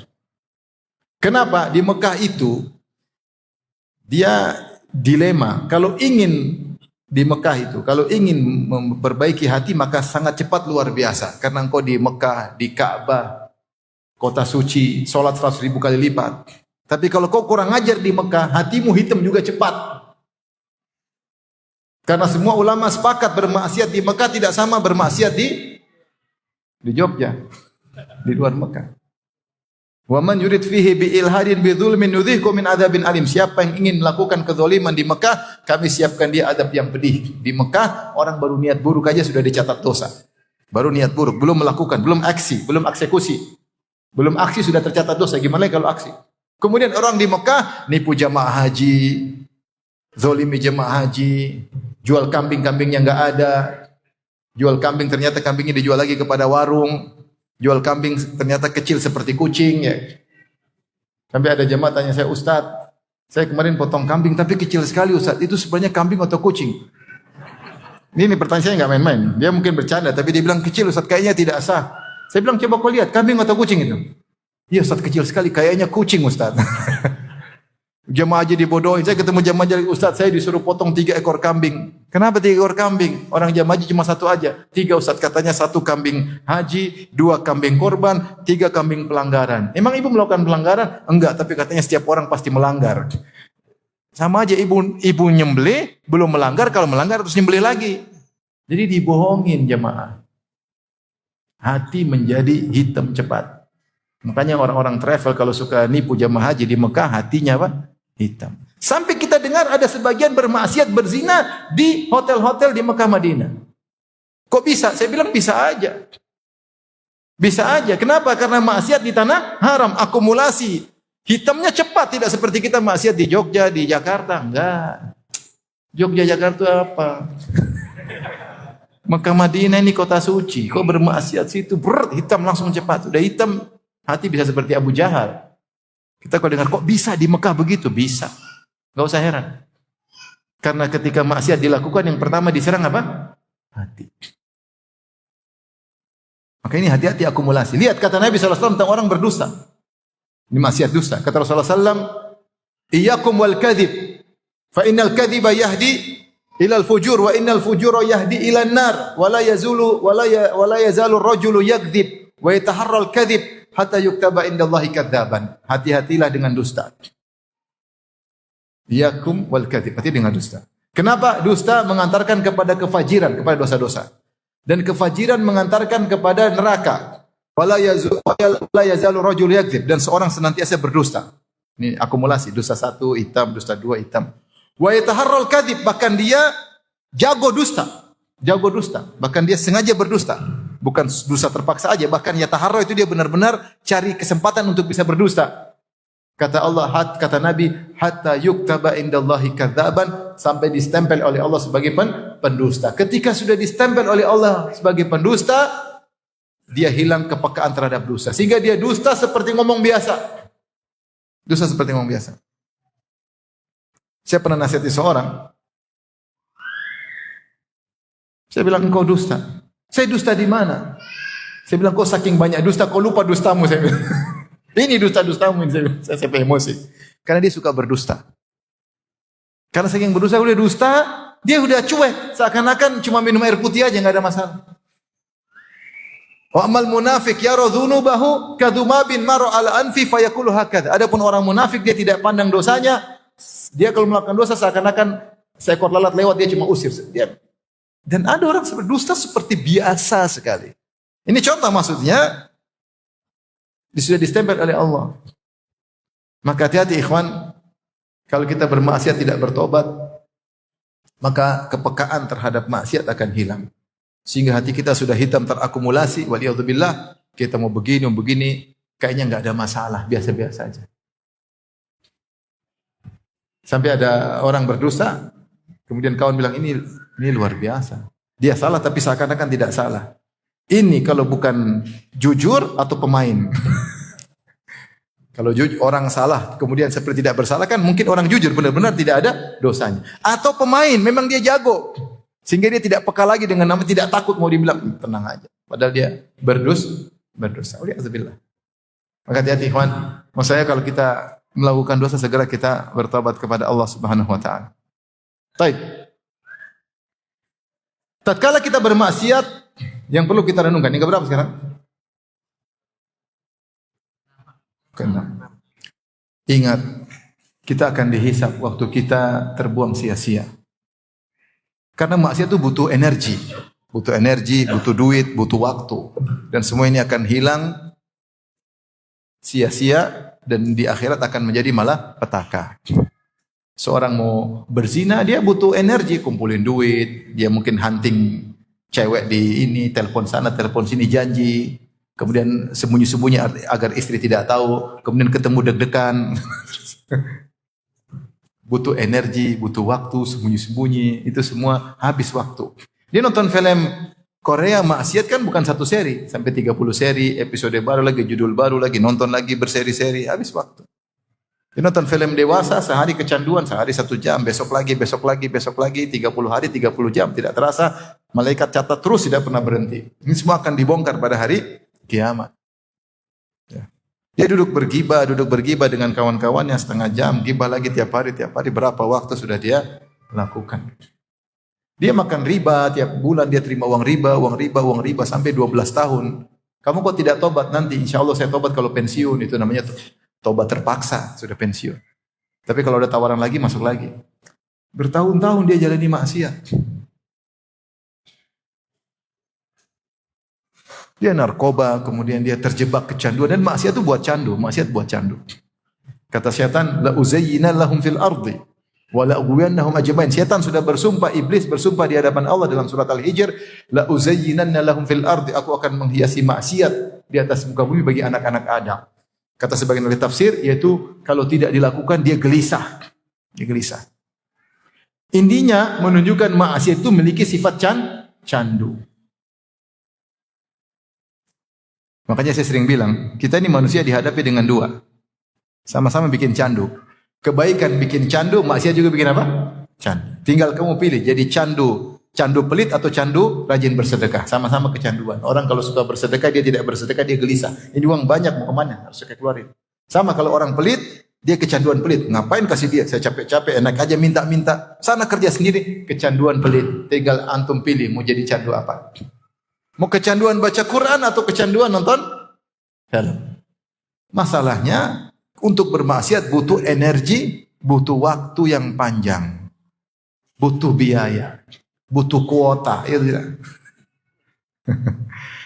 Kenapa? Di Mekah itu, dia dilema. Kalau ingin di Mekah itu, kalau ingin memperbaiki hati, maka sangat cepat luar biasa. Karena engkau di Mekah, di Ka'bah, kota suci, sholat 100.000 kali lipat. Tapi kalau kau kurang ajar di Mekah, hatimu hitam juga cepat. Karena semua ulama sepakat bermaksiat di Mekah tidak sama bermaksiat di Jogja, di luar Mekah. Wa man yurid fihi bi ilhadin bi dzulmin nudhihku min adzabin alim. Siapa yang ingin melakukan kezaliman di Mekah, kami siapkan dia adab yang pedih. Di Mekah orang baru niat buruk aja sudah dicatat dosa. Baru niat buruk, belum melakukan, belum aksi, belum eksekusi. Belum aksi sudah tercatat dosa. Gimana kalau aksi? Kemudian orang di Mekah nipu jamaah haji, zalimi jamaah haji, jual kambing-kambing yang enggak ada. Jual kambing ternyata kambingnya dijual lagi kepada warung. Jual kambing ternyata kecil seperti kucing ya. Sampai ada jemaah tanya saya, Ustaz, saya kemarin potong kambing tapi kecil sekali Ustaz. Itu sebenarnya kambing atau kucing? Ini pertanyaan saya nggak main-main. Dia mungkin bercanda tapi dia bilang kecil Ustaz, kayaknya tidak sah. Saya bilang coba kau lihat kambing atau kucing itu? Iya Ustaz, kecil sekali, kayaknya kucing Ustaz. Jemaah aja dibodohin. Saya ketemu jemaah aja, Ustaz saya disuruh potong 3 ekor kambing. Kenapa 3 ekor kambing? Orang jemaah haji cuma 1 aja. 3 Ustaz, katanya 1 kambing haji, 2 kambing korban, 3 kambing pelanggaran. Emang ibu melakukan pelanggaran? Enggak, tapi katanya setiap orang pasti melanggar. Sama aja ibu nyembelih, belum melanggar, kalau melanggar terus nyembelih lagi. Jadi dibohongin jemaah. Hati menjadi hitam cepat. Makanya orang-orang travel kalau suka nipu jemaah haji di Mekah, hatinya apa? Hitam. Sampai kita dengar ada sebagian bermaksiat berzina di hotel-hotel di Mekah Madinah. Kok bisa? Saya bilang bisa aja. Bisa aja. Kenapa? Karena maksiat di tanah haram, akumulasi. Hitamnya cepat, tidak seperti kita maksiat di Jogja, di Jakarta. Enggak. Jogja, Jakarta apa? Mekah Madinah ini kota suci. Kok bermaksiat situ? Hitam langsung cepat. Udah hitam, hati bisa seperti Abu Jahal. Kita kalau dengar kok bisa di Mekah begitu? Bisa. Gak usah heran. Karena ketika maksiat dilakukan yang pertama diserang apa? Hati. Maka ini hati-hati akumulasi. Lihat kata Nabi SAW tentang orang berdusta. Ini maksiat dusta. Kata Rasulullah SAW, Iyyakum wal kadhib. Fa innal kadhiba yahdi ilal fujur wa innal fujura yahdi ilan nar. Wa la yazalu rajulu yakdzib wa yataharral kadhib hatta yuktaba indallahi kadzaban. Hati-hatilah dengan dusta. Iyakum wal kadzib. Hati dengan dusta. Kenapa? Dusta mengantarkan kepada kefajiran, kepada dosa-dosa. Dan kefajiran mengantarkan kepada neraka. Wala yazalu rajul yakdzib, dan seorang senantiasa berdusta. Ini akumulasi, dusta 1 hitam, dusta 2 hitam. Wa yataharral kadzib, bahkan dia jago dusta. Jago dusta, bahkan dia sengaja berdusta. Bukan dusta terpaksa aja, bahkan yataharra itu dia benar-benar cari kesempatan untuk bisa berdusta. Kata Allah, kata Nabi, hatta yuktaba indallahi kadzaban, sampai distempel oleh Allah sebagai pendusta. Ketika sudah distempel oleh Allah sebagai pendusta, dia hilang kepekaan terhadap dosa. Sehingga dia dusta seperti ngomong biasa. Dusta seperti ngomong biasa. Saya pernah nasihati seorang. Saya bilang, engkau dusta. Saya dusta di mana? Saya bilang, kau saking banyak dusta, kau lupa dustamu. Saya bilang, ini dusta-dustamu. Saya sampai emosi. Karena dia suka berdusta. Karena saking berdusta, udah dusta, dia udah cuek. Seakan-akan cuma minum air putih aja, nggak ada masalah. Wa amal munafik yara dzunubahu kadhumabin mara ala anfi fayaqulu hakadha. Adapun orang munafik, dia tidak pandang dosanya. Dia kalau melakukan dosa seakan-akan seekor lalat lewat, dia cuma usir. Dan ada orang berdusta seperti biasa sekali. Ini contoh maksudnya, sudah distempel oleh Allah. Maka hati-hati ikhwan, kalau kita bermaksiat tidak bertobat, maka kepekaan terhadap maksiat akan hilang. Sehingga hati kita sudah hitam terakumulasi, waliyadzubillah, kita mau begini, kayaknya nggak ada masalah, biasa-biasa aja. Sampai ada orang berdusta, kemudian kawan bilang, ini luar biasa. Dia salah tapi seakan-akan tidak salah. Ini kalau bukan jujur atau pemain. Kalau orang salah kemudian seperti tidak bersalah, kan mungkin orang jujur benar-benar tidak ada dosanya. Atau pemain, memang dia jago. Sehingga dia tidak peka lagi dengan nama, tidak takut mau dibilang, tenang aja. Padahal dia berdosa. Alhamdulillah. Maka hati-hati ikhwan. Maksudnya kalau kita melakukan dosa, segera kita bertobat kepada Allah Subhanahu wa taala. Baik. Tatkala kita bermaksiat, yang perlu kita renungkan, yang keberapa sekarang? Keenam. Ingat, kita akan dihisap waktu kita terbuang sia-sia. Karena maksiat itu butuh energi, butuh duit, butuh waktu, dan semua ini akan hilang sia-sia, dan di akhirat akan menjadi malah petaka. Seorang mau berzina, dia butuh energi, kumpulin duit, dia mungkin hunting cewek di ini, telepon sana, telepon sini, janji, kemudian sembunyi-sembunyi agar istri tidak tahu, kemudian ketemu deg-degan. Butuh energi, butuh waktu, sembunyi-sembunyi, itu semua habis waktu. Dia nonton film Korea maksiat kan bukan satu seri, sampai 30 seri, episode baru lagi, judul baru lagi, nonton lagi berseri-seri, habis waktu. Dia nonton film dewasa, sehari kecanduan, sehari 1 jam, besok lagi, besok lagi, besok lagi, 30 hari, 30 jam, tidak terasa, malaikat catat terus, tidak pernah berhenti. Ini semua akan dibongkar pada hari kiamat. Ya. Dia duduk bergibah dengan kawan-kawannya setengah jam, gibah lagi tiap hari, berapa waktu sudah dia lakukan. Dia makan riba, tiap bulan dia terima uang riba sampai 12 tahun. Kamu kok tidak tobat nanti? Insya Allah saya tobat kalau pensiun, itu namanya tobat terpaksa, sudah pensiun. Tapi kalau ada tawaran lagi, masuk lagi. Bertahun-tahun dia jalani maksiat. Dia narkoba, kemudian dia terjebak kecanduan, dan maksiat itu buat candu. Kata setan, la uzayyina lahum fil ardi wa la ughwiyannahum ajmain. Setan sudah bersumpah, iblis bersumpah di hadapan Allah dalam surat Al-Hijr, la uzayyinanna lahum fil ardi, aku akan menghiasi maksiat di atas muka bumi bagi anak-anak Adam. Kata sebagian ahli tafsir, yaitu kalau tidak dilakukan dia gelisah. Intinya menunjukkan maksiat itu memiliki sifat candu. Makanya saya sering bilang, kita ini manusia dihadapi dengan dua. Sama-sama bikin candu. Kebaikan bikin candu, maksiat juga bikin apa? Candu. Tinggal kamu pilih, jadi candu pelit atau candu rajin bersedekah. Sama-sama kecanduan. Orang kalau suka bersedekah, dia tidak bersedekah, dia gelisah. Ini uang banyak, mau kemana? Harus saya keluarin. Sama kalau orang pelit, dia kecanduan pelit. Ngapain kasih dia? Saya capek-capek, enak aja minta-minta. Sana kerja sendiri, kecanduan pelit. Tinggal antum pilih, mau jadi candu apa? Mau kecanduan baca Quran atau kecanduan nonton film? Masalahnya, untuk bermaksiat butuh energi, butuh waktu yang panjang, butuh biaya, butuh kuota.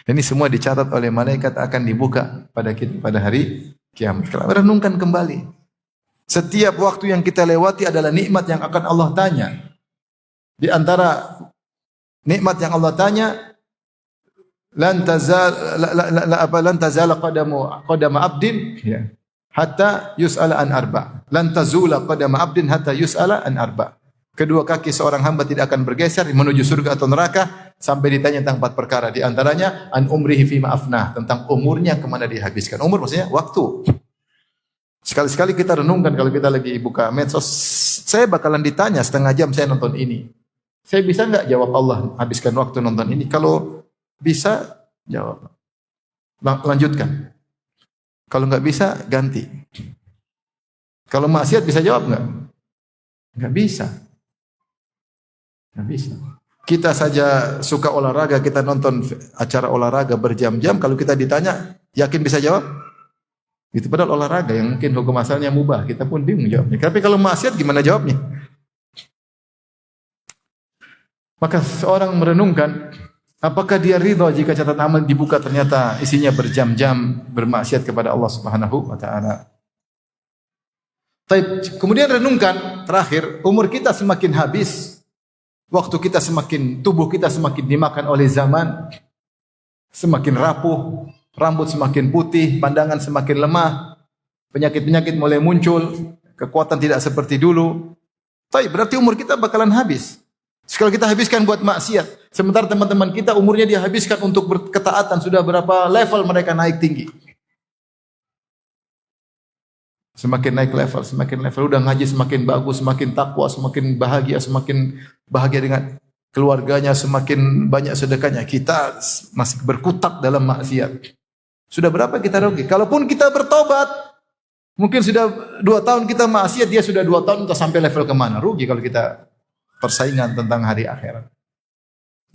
Ini semua dicatat oleh malaikat, akan dibuka pada hari kiamat. Renungkan kembali. Setiap waktu yang kita lewati adalah nikmat yang akan Allah tanya. Di antara nikmat yang Allah tanya, lan tazala qadama abdin hatta yus'ala an arba. Lan tazula qadama abdin hatta yus'ala an arba. Kedua kaki seorang hamba tidak akan bergeser menuju surga atau neraka sampai ditanya tentang 4 perkara. Di antaranya an umrihi fima afnah, tentang umurnya kemana dihabiskan. Umur maksudnya waktu. Sekali-sekali kita renungkan kalau kita lagi buka medsos, saya bakalan ditanya setengah jam saya nonton ini. Saya bisa enggak jawab Allah habiskan waktu nonton ini? Kalau bisa, jawab. Lanjutkan. Kalau enggak bisa, ganti. Kalau maksiat bisa jawab enggak? Enggak bisa. Enggak bisa. Kita saja suka olahraga, kita nonton acara olahraga berjam-jam, kalau kita ditanya, yakin bisa jawab? Itu padahal olahraga yang mungkin hukum asalnya mubah, kita pun bingung jawabnya. Tapi kalau maksiat gimana jawabnya? Maka seorang merenungkan, apakah dia ridha jika catatan amal dibuka ternyata isinya berjam-jam bermaksiat kepada Allah Subhanahu wa taala. Kemudian renungkan terakhir, umur kita semakin habis, waktu kita semakin, tubuh kita semakin dimakan oleh zaman, semakin rapuh, rambut semakin putih, pandangan semakin lemah, penyakit-penyakit mulai muncul, kekuatan tidak seperti dulu. Berarti umur kita bakalan habis. Sekali kita habiskan buat maksiat, sementara teman-teman kita umurnya dia habiskan untuk berketaatan, sudah berapa level mereka naik tinggi. Semakin naik level, udah ngaji semakin bagus, semakin takwa, semakin bahagia dengan keluarganya, semakin banyak sedekahnya. Kita masih berkutat dalam maksiat. Sudah berapa kita rugi? Kalaupun kita bertobat, mungkin sudah 2 tahun kita maksiat, dia sudah 2 tahun untuk sampai level kemana? Rugi kalau kita persaingan tentang hari akhirat.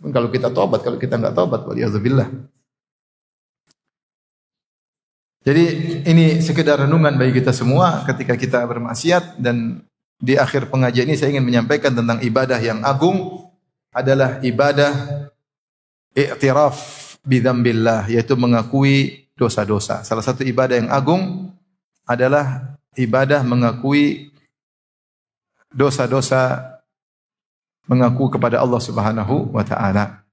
Kalau kita tobat, kalau kita enggak tobat, waliyadzubillah. Jadi ini sekedar renungan bagi kita semua ketika kita bermaksiat, dan di akhir pengajian ini saya ingin menyampaikan tentang ibadah yang agung adalah ibadah i'tiraf bidzambillah, yaitu mengakui dosa-dosa. Salah satu ibadah yang agung adalah ibadah mengakui dosa-dosa, mengaku kepada Allah Subhanahu wa taala.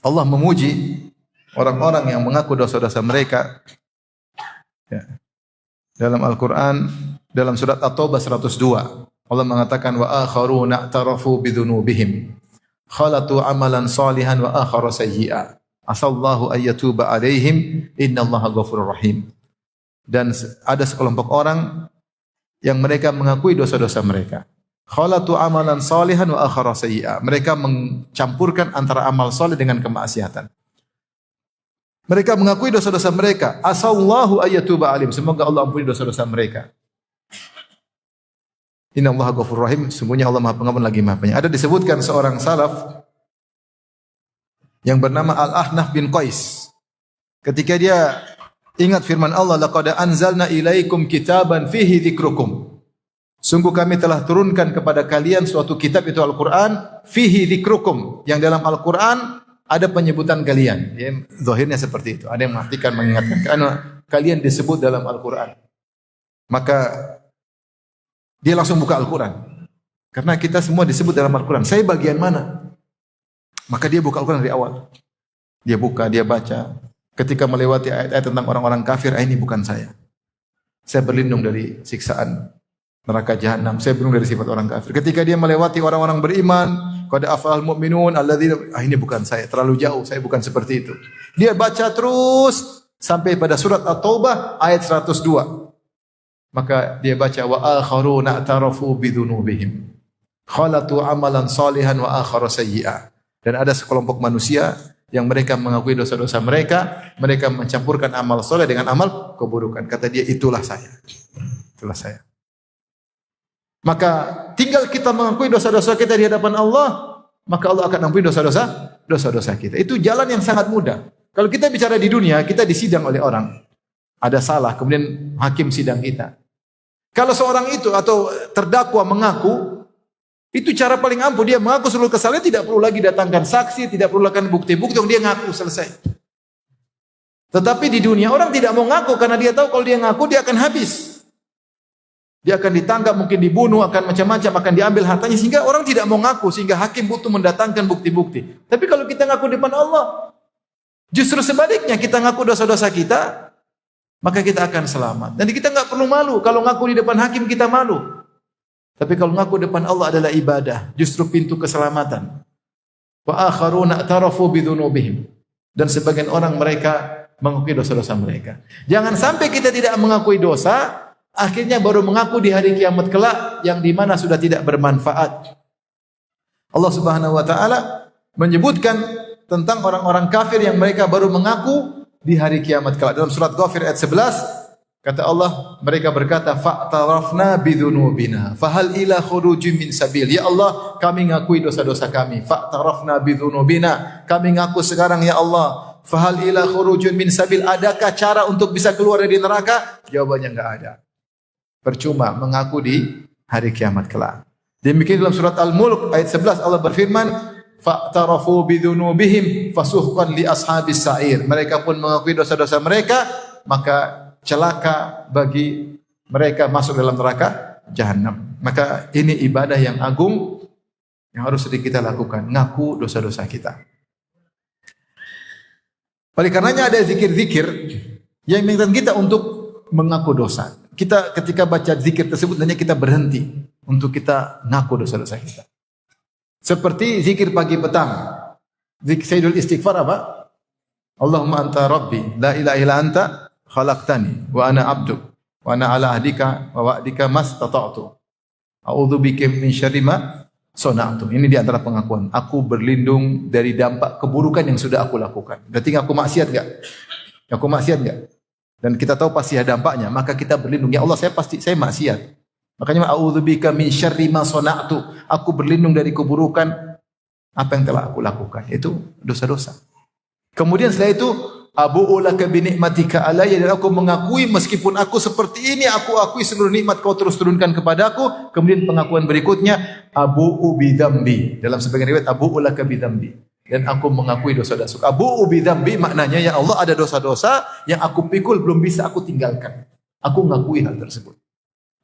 Allah memuji orang-orang yang mengaku dosa-dosa mereka. Ya. Dalam Al-Qur'an, dalam surat At-Taubah 102, Allah mengatakan wa akharuna i'tarafu bidzunubihim. khalatu amalan salihan wa akhara sayyi'a. Asallahu ayyatuba alaihim innallaha ghafurur rahim. Dan ada sekelompok orang yang mereka mengakui dosa-dosa mereka. Khalatu amalan salihan wa akhara sayyi'a. Mereka mencampurkan antara amal saleh dengan kemaksiatan. Mereka mengakui dosa-dosa mereka. Asallahu ayyatuba alaihim. Semoga Allah ampuni dosa-dosa mereka. Innallaha ghafurur rahim. Sungguhnya Allah Maha Pengampun lagi Maha Penyayang. Ada disebutkan seorang salaf yang bernama Al-Ahnaf bin Qais. Ketika dia ingat firman Allah, laqad anzalna ilaikum kitaban fihi dzikrukum. Sungguh kami telah turunkan kepada kalian suatu kitab, itu Al-Qur'an, fihi dzikrukum, yang dalam Al-Qur'an ada penyebutan kalian. Ya, zahirnya seperti itu. Ada yang mengartikan mengingatkan karena kalian disebut dalam Al-Qur'an. Maka dia langsung buka Al-Qur'an. Karena kita semua disebut dalam Al-Qur'an. Saya bagian mana? Maka dia buka Al-Quran dari awal. Dia buka, dia baca. Ketika melewati ayat-ayat tentang orang-orang kafir, ini bukan saya. Saya berlindung dari siksaan neraka jahanam. Saya berlindung dari sifat orang kafir. Ketika dia melewati orang-orang beriman, qad aflahal mu'minun alladzina, ini bukan saya, terlalu jauh, saya bukan seperti itu. Dia baca terus sampai pada surat At-Taubah ayat 102. Maka dia baca wa akharuna i'tarafu bidzunubihim. Khalatu amalan salihan wa akhara sayyi'a. Dan ada sekelompok manusia yang mereka mengakui dosa-dosa mereka, mereka mencampurkan amal soleh dengan amal keburukan. Kata dia, itulah saya. Itulah saya. Maka tinggal kita mengakui dosa-dosa kita di hadapan Allah, maka Allah akan ampuni dosa-dosa kita. Itu jalan yang sangat mudah. Kalau kita bicara di dunia, kita disidang oleh orang. Ada salah, kemudian hakim sidang kita. Kalau seorang itu atau terdakwa mengaku, itu cara paling ampuh, dia mengaku seluruh kesalahan, tidak perlu lagi datangkan saksi, tidak perlu lakukan bukti-bukti, dia ngaku selesai. Tetapi di dunia orang tidak mau ngaku karena dia tahu kalau dia ngaku dia akan habis. Dia akan ditangkap, mungkin dibunuh, akan macam-macam, akan diambil hartanya, sehingga orang tidak mau ngaku, sehingga hakim butuh mendatangkan bukti-bukti. Tapi kalau kita ngaku di depan Allah, justru sebaliknya, kita ngaku dosa-dosa kita, maka kita akan selamat. Dan kita nggak perlu malu. Kalau ngaku di depan hakim kita malu. Tapi kalau ngaku depan Allah adalah ibadah, justru pintu keselamatan. Wa akharuna i'tarafu bidzunubihim. Dan sebagian orang mereka mengakui dosa-dosa mereka. Jangan sampai kita tidak mengakui dosa, akhirnya baru mengaku di hari kiamat kelak yang di mana sudah tidak bermanfaat. Allah Subhanahu wa taala menyebutkan tentang orang-orang kafir yang mereka baru mengaku di hari kiamat kelak. Dalam surat Ghafir ayat 11, kata Allah, mereka berkata, fa'tarafna bidzunubina, fahal ila khurujin min sabil. Ya Allah, kami ngakui dosa-dosa kami. Fa'tarafna bidzunubina, kami ngaku sekarang ya Allah. Fahal ila khurujin min sabil, adakah cara untuk bisa keluar dari neraka? Jawabannya enggak ada. Percuma mengaku di hari kiamat kelak. Demikian dalam surat Al-Mulk ayat 11 Allah berfirman, fa'tarafu bidzunubihim fasuhqan li ashabis sa'ir. Mereka pun mengakui dosa-dosa mereka, maka celaka bagi mereka masuk dalam neraka jahanam. Maka ini ibadah yang agung yang harus kita lakukan, ngaku dosa-dosa kita. Oleh karenanya ada zikir-zikir yang mengingatkan kita untuk mengaku dosa. Kita ketika baca zikir tersebut hendaknya kita berhenti untuk kita ngaku dosa-dosa kita. Seperti zikir pagi petang. Zikir Sayyidul Istighfar apa? Allahumma anta rabbi, la ilaha illa anta khalaqtani wa ana abduk wa ana ala ahdika wa wa'dika mastata'tu a'udzu bika min syarri ma sana'tu. Ini di antara pengakuan. Aku berlindung dari dampak keburukan yang sudah aku lakukan. Berarti aku maksiat enggak? Aku maksiat enggak? Dan kita tahu pasti ada dampaknya, maka kita berlindung. Ya Allah, saya maksiat. Makanya a'udzu bika min syarri ma sana'tu. Aku berlindung dari keburukan apa yang telah aku lakukan. Itu dosa-dosa. Kemudian setelah itu abu'u laka bi ni'matika alayya, dan aku mengakui meskipun aku seperti ini, aku akui seluruh nikmat kau terus turunkan kepadaku. Kemudian pengakuan berikutnya abu'u bi dzambi. Dalam sebagian riwayat abu'u laka bi dzambi, dan aku mengakui dosa-dosa. Abu'u bi dzambi maknanya, ya Allah, ada dosa-dosa yang aku pikul belum bisa aku tinggalkan. Aku mengakui hal tersebut.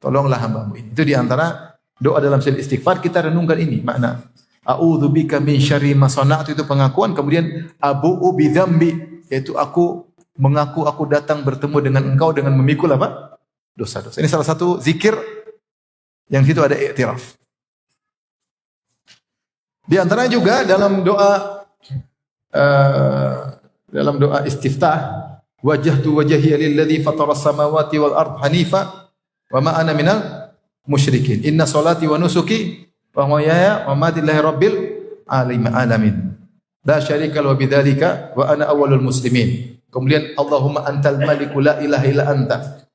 Tolonglah hamba-Mu ini. Itu di antara doa dalam sel istighfar, kita renungkan ini makna. A'udzu bika min syarri ma sana'tu, itu pengakuan. Kemudian abu'u bi dzambi, yaitu aku mengaku aku datang bertemu dengan engkau dengan memikul apa? Dosa-dosa. Ini salah satu zikir yang situ ada i'tiraf. Di antaranya juga dalam doa istiftah, wajjahtu wajhiya lilladzi fataras samawati wal ard hanifa wa ma ana minal musyrikin. Inna salati wa nusuki wa mahyaya wa mamati lillahi rabbil alamin. La syarika lahu bidzalika wa ana awwalul muslimin. Kemudian Allahumma antal maliku la ilaha illa anta.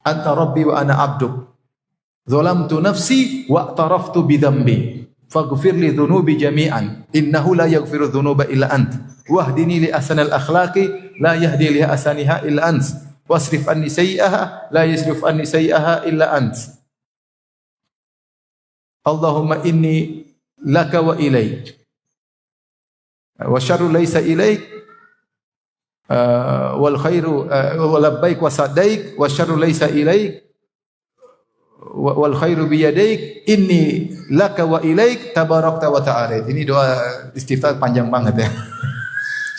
Anta rabbi wa ana abduk. Zalamtu nafsi wa i'taraftu bi dhanbi. Faghfir li dhunubi jami'an. Innahu la yaghfiru dhunuba illa ant. Wahdini li ahsanil akhlaqi la yahdi li ahsaniha illa ant. Wasrif anni sayyi'aha la yasrif anni sayyi'aha illa ant. Allahumma inni laka wa ilaik. Wa syarru laysa ilaik wal khairu wa labbaik wa sadaik wa syarru laysa ilaik wal khairu bi yadaik inni laka wa ilaik tabarakta wa ta'ala. Ini doa istiftah panjang banget ya.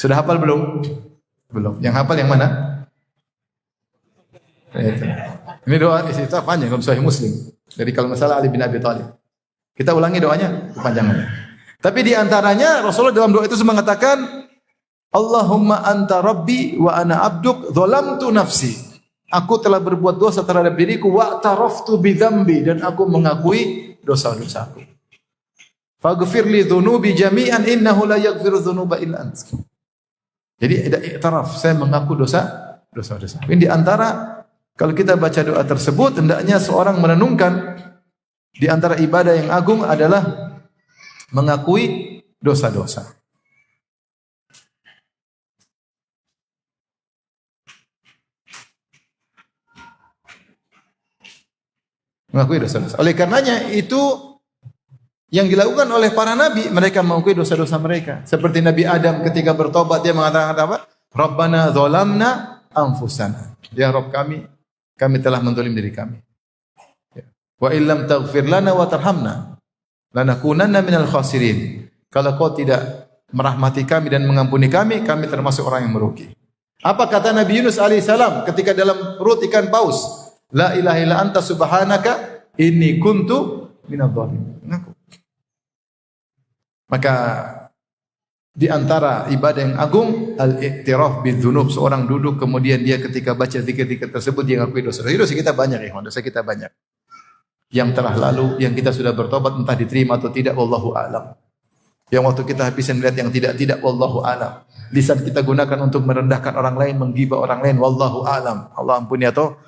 Sudah hafal belum? Belum. Yang hafal yang mana? Ini doa istiftah panjang dalam Sahih Muslim dari kalau masalah Ali bin Abi Thalib. Kita ulangi doanya kepanjangannya. Tapi di antaranya Rasulullah dalam doa itu mengatakan, Allahumma anta rabbi wa ana abduk zalamtu nafsi. Aku telah berbuat dosa terhadap diriku wa taraftu bi dzambi, dan aku mengakui dosa-dosaku. Faghfir li dzunubi jami'an innahu la yaghfiru dzunuba illa ant. Jadi ada iktiraf, saya mengaku dosa-dosa. Ini di antara kalau kita baca doa tersebut hendaknya seorang merenungkan di antara ibadah yang agung adalah mengakui dosa-dosa. Mengakui dosa-dosa. Oleh karenanya itu yang dilakukan oleh para nabi, mereka mengakui dosa-dosa mereka. Seperti Nabi Adam ketika bertobat dia mengatakan apa? Rabbana dzalamna anfusana. Ya Rabb kami telah menzalim diri kami. Wa illam taghfir lana wa tarhamna lanakunanna minal khasirin. Kalau kau tidak merahmati kami dan mengampuni kami, kami termasuk orang yang merugi. Apa kata Nabi Yunus alaihissalam ketika dalam perut ikan paus? La ilaha illa anta subhanaka inni kuntu minadh dhalimin. Maka di antara ibadah yang agung al-i'tiraf bidzunub, seorang duduk kemudian dia ketika baca zikir-zikir tersebut dia ngakui dosa. Dosa kita banyak ya, dosa kita banyak. Yang telah lalu, yang kita sudah bertobat entah diterima atau tidak, wallahu a'lam. Yang waktu kita habisin melihat yang tidak, wallahu a'lam. Lisan kita gunakan untuk merendahkan orang lain, menggibah orang lain, wallahu a'lam. Allah ampuni atau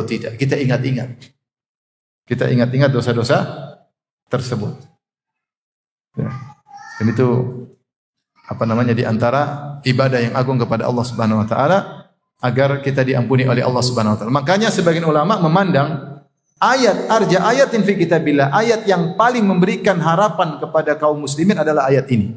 tidak. Kita ingat-ingat. Kita ingat-ingat dosa-dosa tersebut. Ya. Dan itu di antara ibadah yang agung kepada Allah Subhanahu wa taala agar kita diampuni oleh Allah Subhanahu wa taala. Makanya sebagian ulama memandang ayatin fi kitabillah, ayat yang paling memberikan harapan kepada kaum muslimin adalah ayat ini.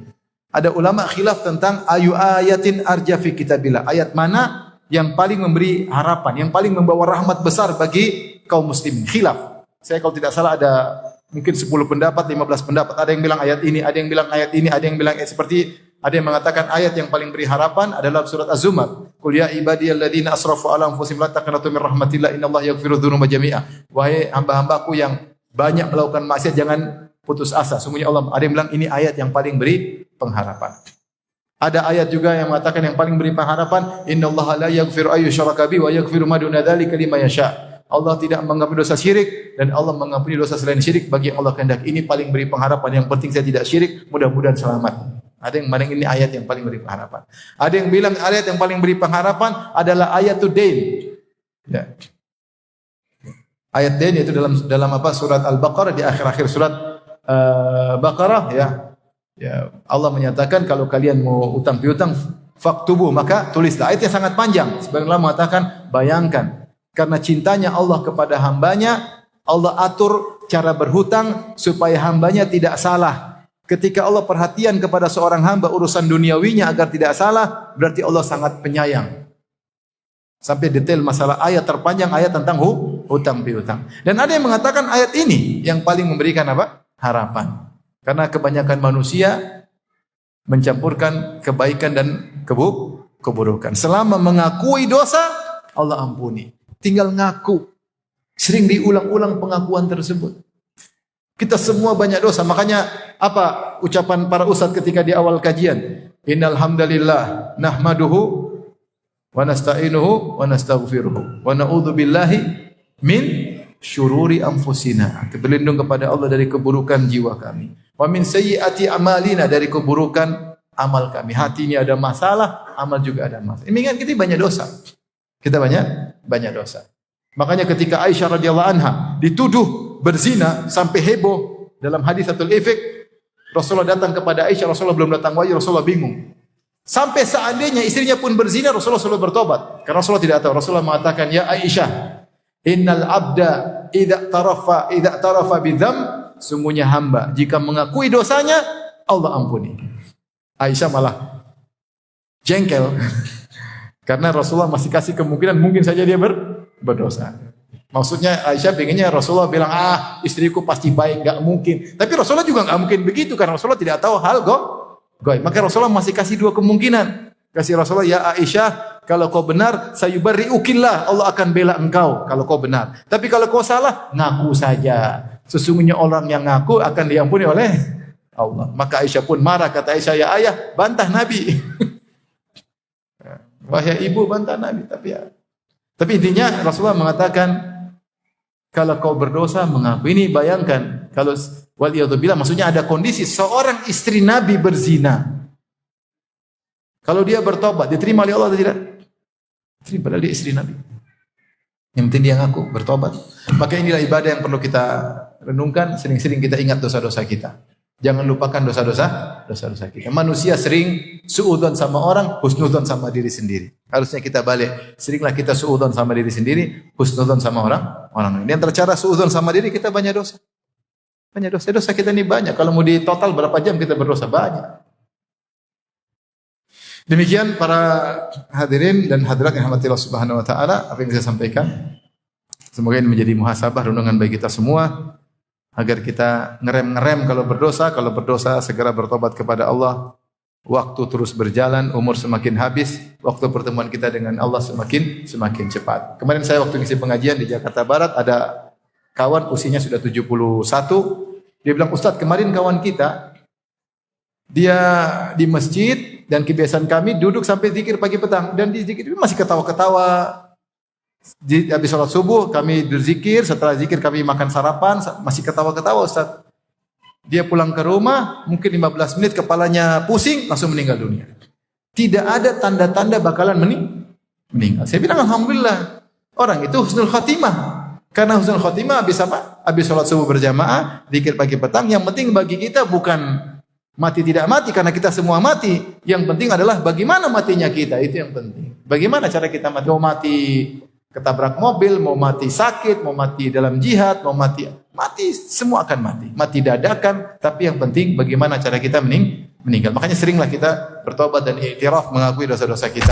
Ada ulama khilaf tentang ayu ayatin arja fi kitabillah. Ayat mana yang paling memberi harapan, yang paling membawa rahmat besar bagi kaum muslimin. Khilaf. Saya kalau tidak salah ada mungkin 10 pendapat, 15 pendapat. Ada yang bilang ayat ini, ada yang bilang ayat ini, ada yang bilang ayat seperti, ada yang mengatakan ayat yang paling beri harapan adalah surat Az-Zumar. Qul ya ibadiyalladzina asrafu ala anfusihim la taqnatu min rahmatillah innallaha yaghfiru dzunuba jami'a. Wahai hamba-hambaku yang banyak melakukan maksiat, jangan putus asa. Sungguhnya Allah, ada yang bilang ini ayat yang paling beri pengharapan. Ada ayat juga yang mengatakan yang paling beri pengharapan, innallaha la yaghfiru ayyushraka bihi wa yaghfiru ma duna dzalika liman yasha. Allah tidak mengampuni dosa syirik dan Allah mengampuni dosa selain syirik bagi yang Allah kehendaki. Ini paling beri pengharapan. Yang penting saya tidak syirik, mudah-mudahan selamat. Ada yang bilang ini ayat yang paling beri pengharapan. Ada yang bilang ayat yang paling beri pengharapan adalah ayatul dain. Ya. Ayat dain itu dalam surat Al-Baqarah, di akhir-akhir surat Baqarah ya. Ya, Allah menyatakan kalau kalian mau utang piutang faktubu, maka tulislah. Ayat yang sangat panjang. Sebagian ulama mengatakan bayangkan, karena cintanya Allah kepada hambanya, Allah atur cara berhutang supaya hambanya tidak salah. Ketika Allah perhatian kepada seorang hamba urusan duniawinya agar tidak salah, berarti Allah sangat penyayang. Sampai detail masalah ayat terpanjang, ayat tentang hutang piutang. Dan ada yang mengatakan ayat ini yang paling memberikan apa? Harapan. Karena kebanyakan manusia mencampurkan kebaikan dan keburukan. Selama mengakui dosa, Allah ampuni. Tinggal ngaku. Sering diulang-ulang pengakuan tersebut. Kita semua banyak dosa. Makanya apa ucapan para ustaz ketika di awal kajian? Innal hamdalillah nahmaduhu wa nasta'inuhu wa nastaghfiruhu wa na'udzu billahi min syururi anfusina. Berlindung kepada Allah dari keburukan jiwa kami. Wa min sayyiati amalina, dari keburukan amal kami. Hati ini ada masalah, amal juga ada masalah. Ini kan kita banyak dosa. Kita banyak dosa. Makanya ketika Aisyah radhiyallahu anha dituduh berzina sampai heboh dalam hadis Atul Ifk, Rasulullah datang kepada Aisyah, Rasulullah belum datang wahyu, Rasulullah bingung. Sampai seandainya istrinya pun berzina, Rasulullah selalu bertobat. Karena Rasulullah tidak tahu. Rasulullah mengatakan, "Ya Aisyah, innal abda idza tarafa bidzam, sungguhnya hamba jika mengakui dosanya, Allah ampuni." Aisyah malah jengkel. Karena Rasulullah masih kasih kemungkinan mungkin saja dia berdosa. Maksudnya Aisyah pengennya Rasulullah bilang, istriku pasti baik, enggak mungkin. Tapi Rasulullah juga enggak mungkin begitu karena Rasulullah tidak tahu hal gaib. Maka Rasulullah masih kasih dua kemungkinan. Kasih Rasulullah, ya Aisyah, kalau kau benar, sayubarri'ukillah, Allah akan bela engkau kalau kau benar. Tapi kalau kau salah, ngaku saja. Sesungguhnya orang yang ngaku akan diampuni oleh Allah. Maka Aisyah pun marah, kata Aisyah, ya ayah, bantah Nabi. Wahai ibu, bantah Nabi. Tapi intinya Rasulullah mengatakan, kalau kau berdosa mengaku. Ini bayangkan kalau waliyadzubillah, maksudnya ada kondisi seorang istri Nabi berzina. Kalau dia bertobat, diterima oleh Allah atau tidak? Diterima, padahal dia istri Nabi. Yang penting dia ngaku bertobat. Maka inilah ibadah yang perlu kita renungkan. Sering-sering kita ingat dosa-dosa kita. Jangan lupakan dosa-dosa kita. Manusia sering suudzon sama orang, husnudzon sama diri sendiri. Harusnya kita balik. Seringlah kita suudzon sama diri sendiri, husnudzon sama orang lain. Di antara cara suudzon sama diri, kita banyak dosa. Dosa kita ini banyak. Kalau mau di total berapa jam kita berdosa? Banyak. Demikian para hadirin dan hadirat yang rahmati Allah Subhanahu wa taala, apa yang saya sampaikan. Semoga ini menjadi muhasabah renungan bagi kita semua. Agar kita ngerem kalau berdosa segera bertobat kepada Allah. Waktu terus berjalan, umur semakin habis, waktu pertemuan kita dengan Allah semakin cepat. Kemarin saya waktu ngisi pengajian di Jakarta Barat, ada kawan usianya sudah 71. Dia bilang, Ustadz, kemarin kawan kita, dia di masjid dan kebiasaan kami duduk sampai zikir pagi petang, dan di zikir masih ketawa-ketawa. Habis sholat subuh kami berzikir, setelah zikir kami makan sarapan, masih ketawa-ketawa Ustaz. Dia pulang ke rumah, mungkin 15 menit kepalanya pusing, langsung meninggal dunia. Tidak ada tanda-tanda bakalan meninggal. Saya bilang alhamdulillah, orang itu husnul khatimah. Karena husnul khatimah habis apa? Habis sholat subuh berjamaah, zikir pagi petang. Yang penting bagi kita bukan mati tidak mati, karena kita semua mati. Yang penting adalah bagaimana matinya kita, itu yang penting. Bagaimana cara kita mati? Mau mati ketabrak mobil, mau mati sakit, mau mati dalam jihad, mau mati semua akan mati dadakan, tapi yang penting bagaimana cara kita meninggal. Makanya seringlah kita bertobat dan iktiraf, mengakui dosa-dosa kita.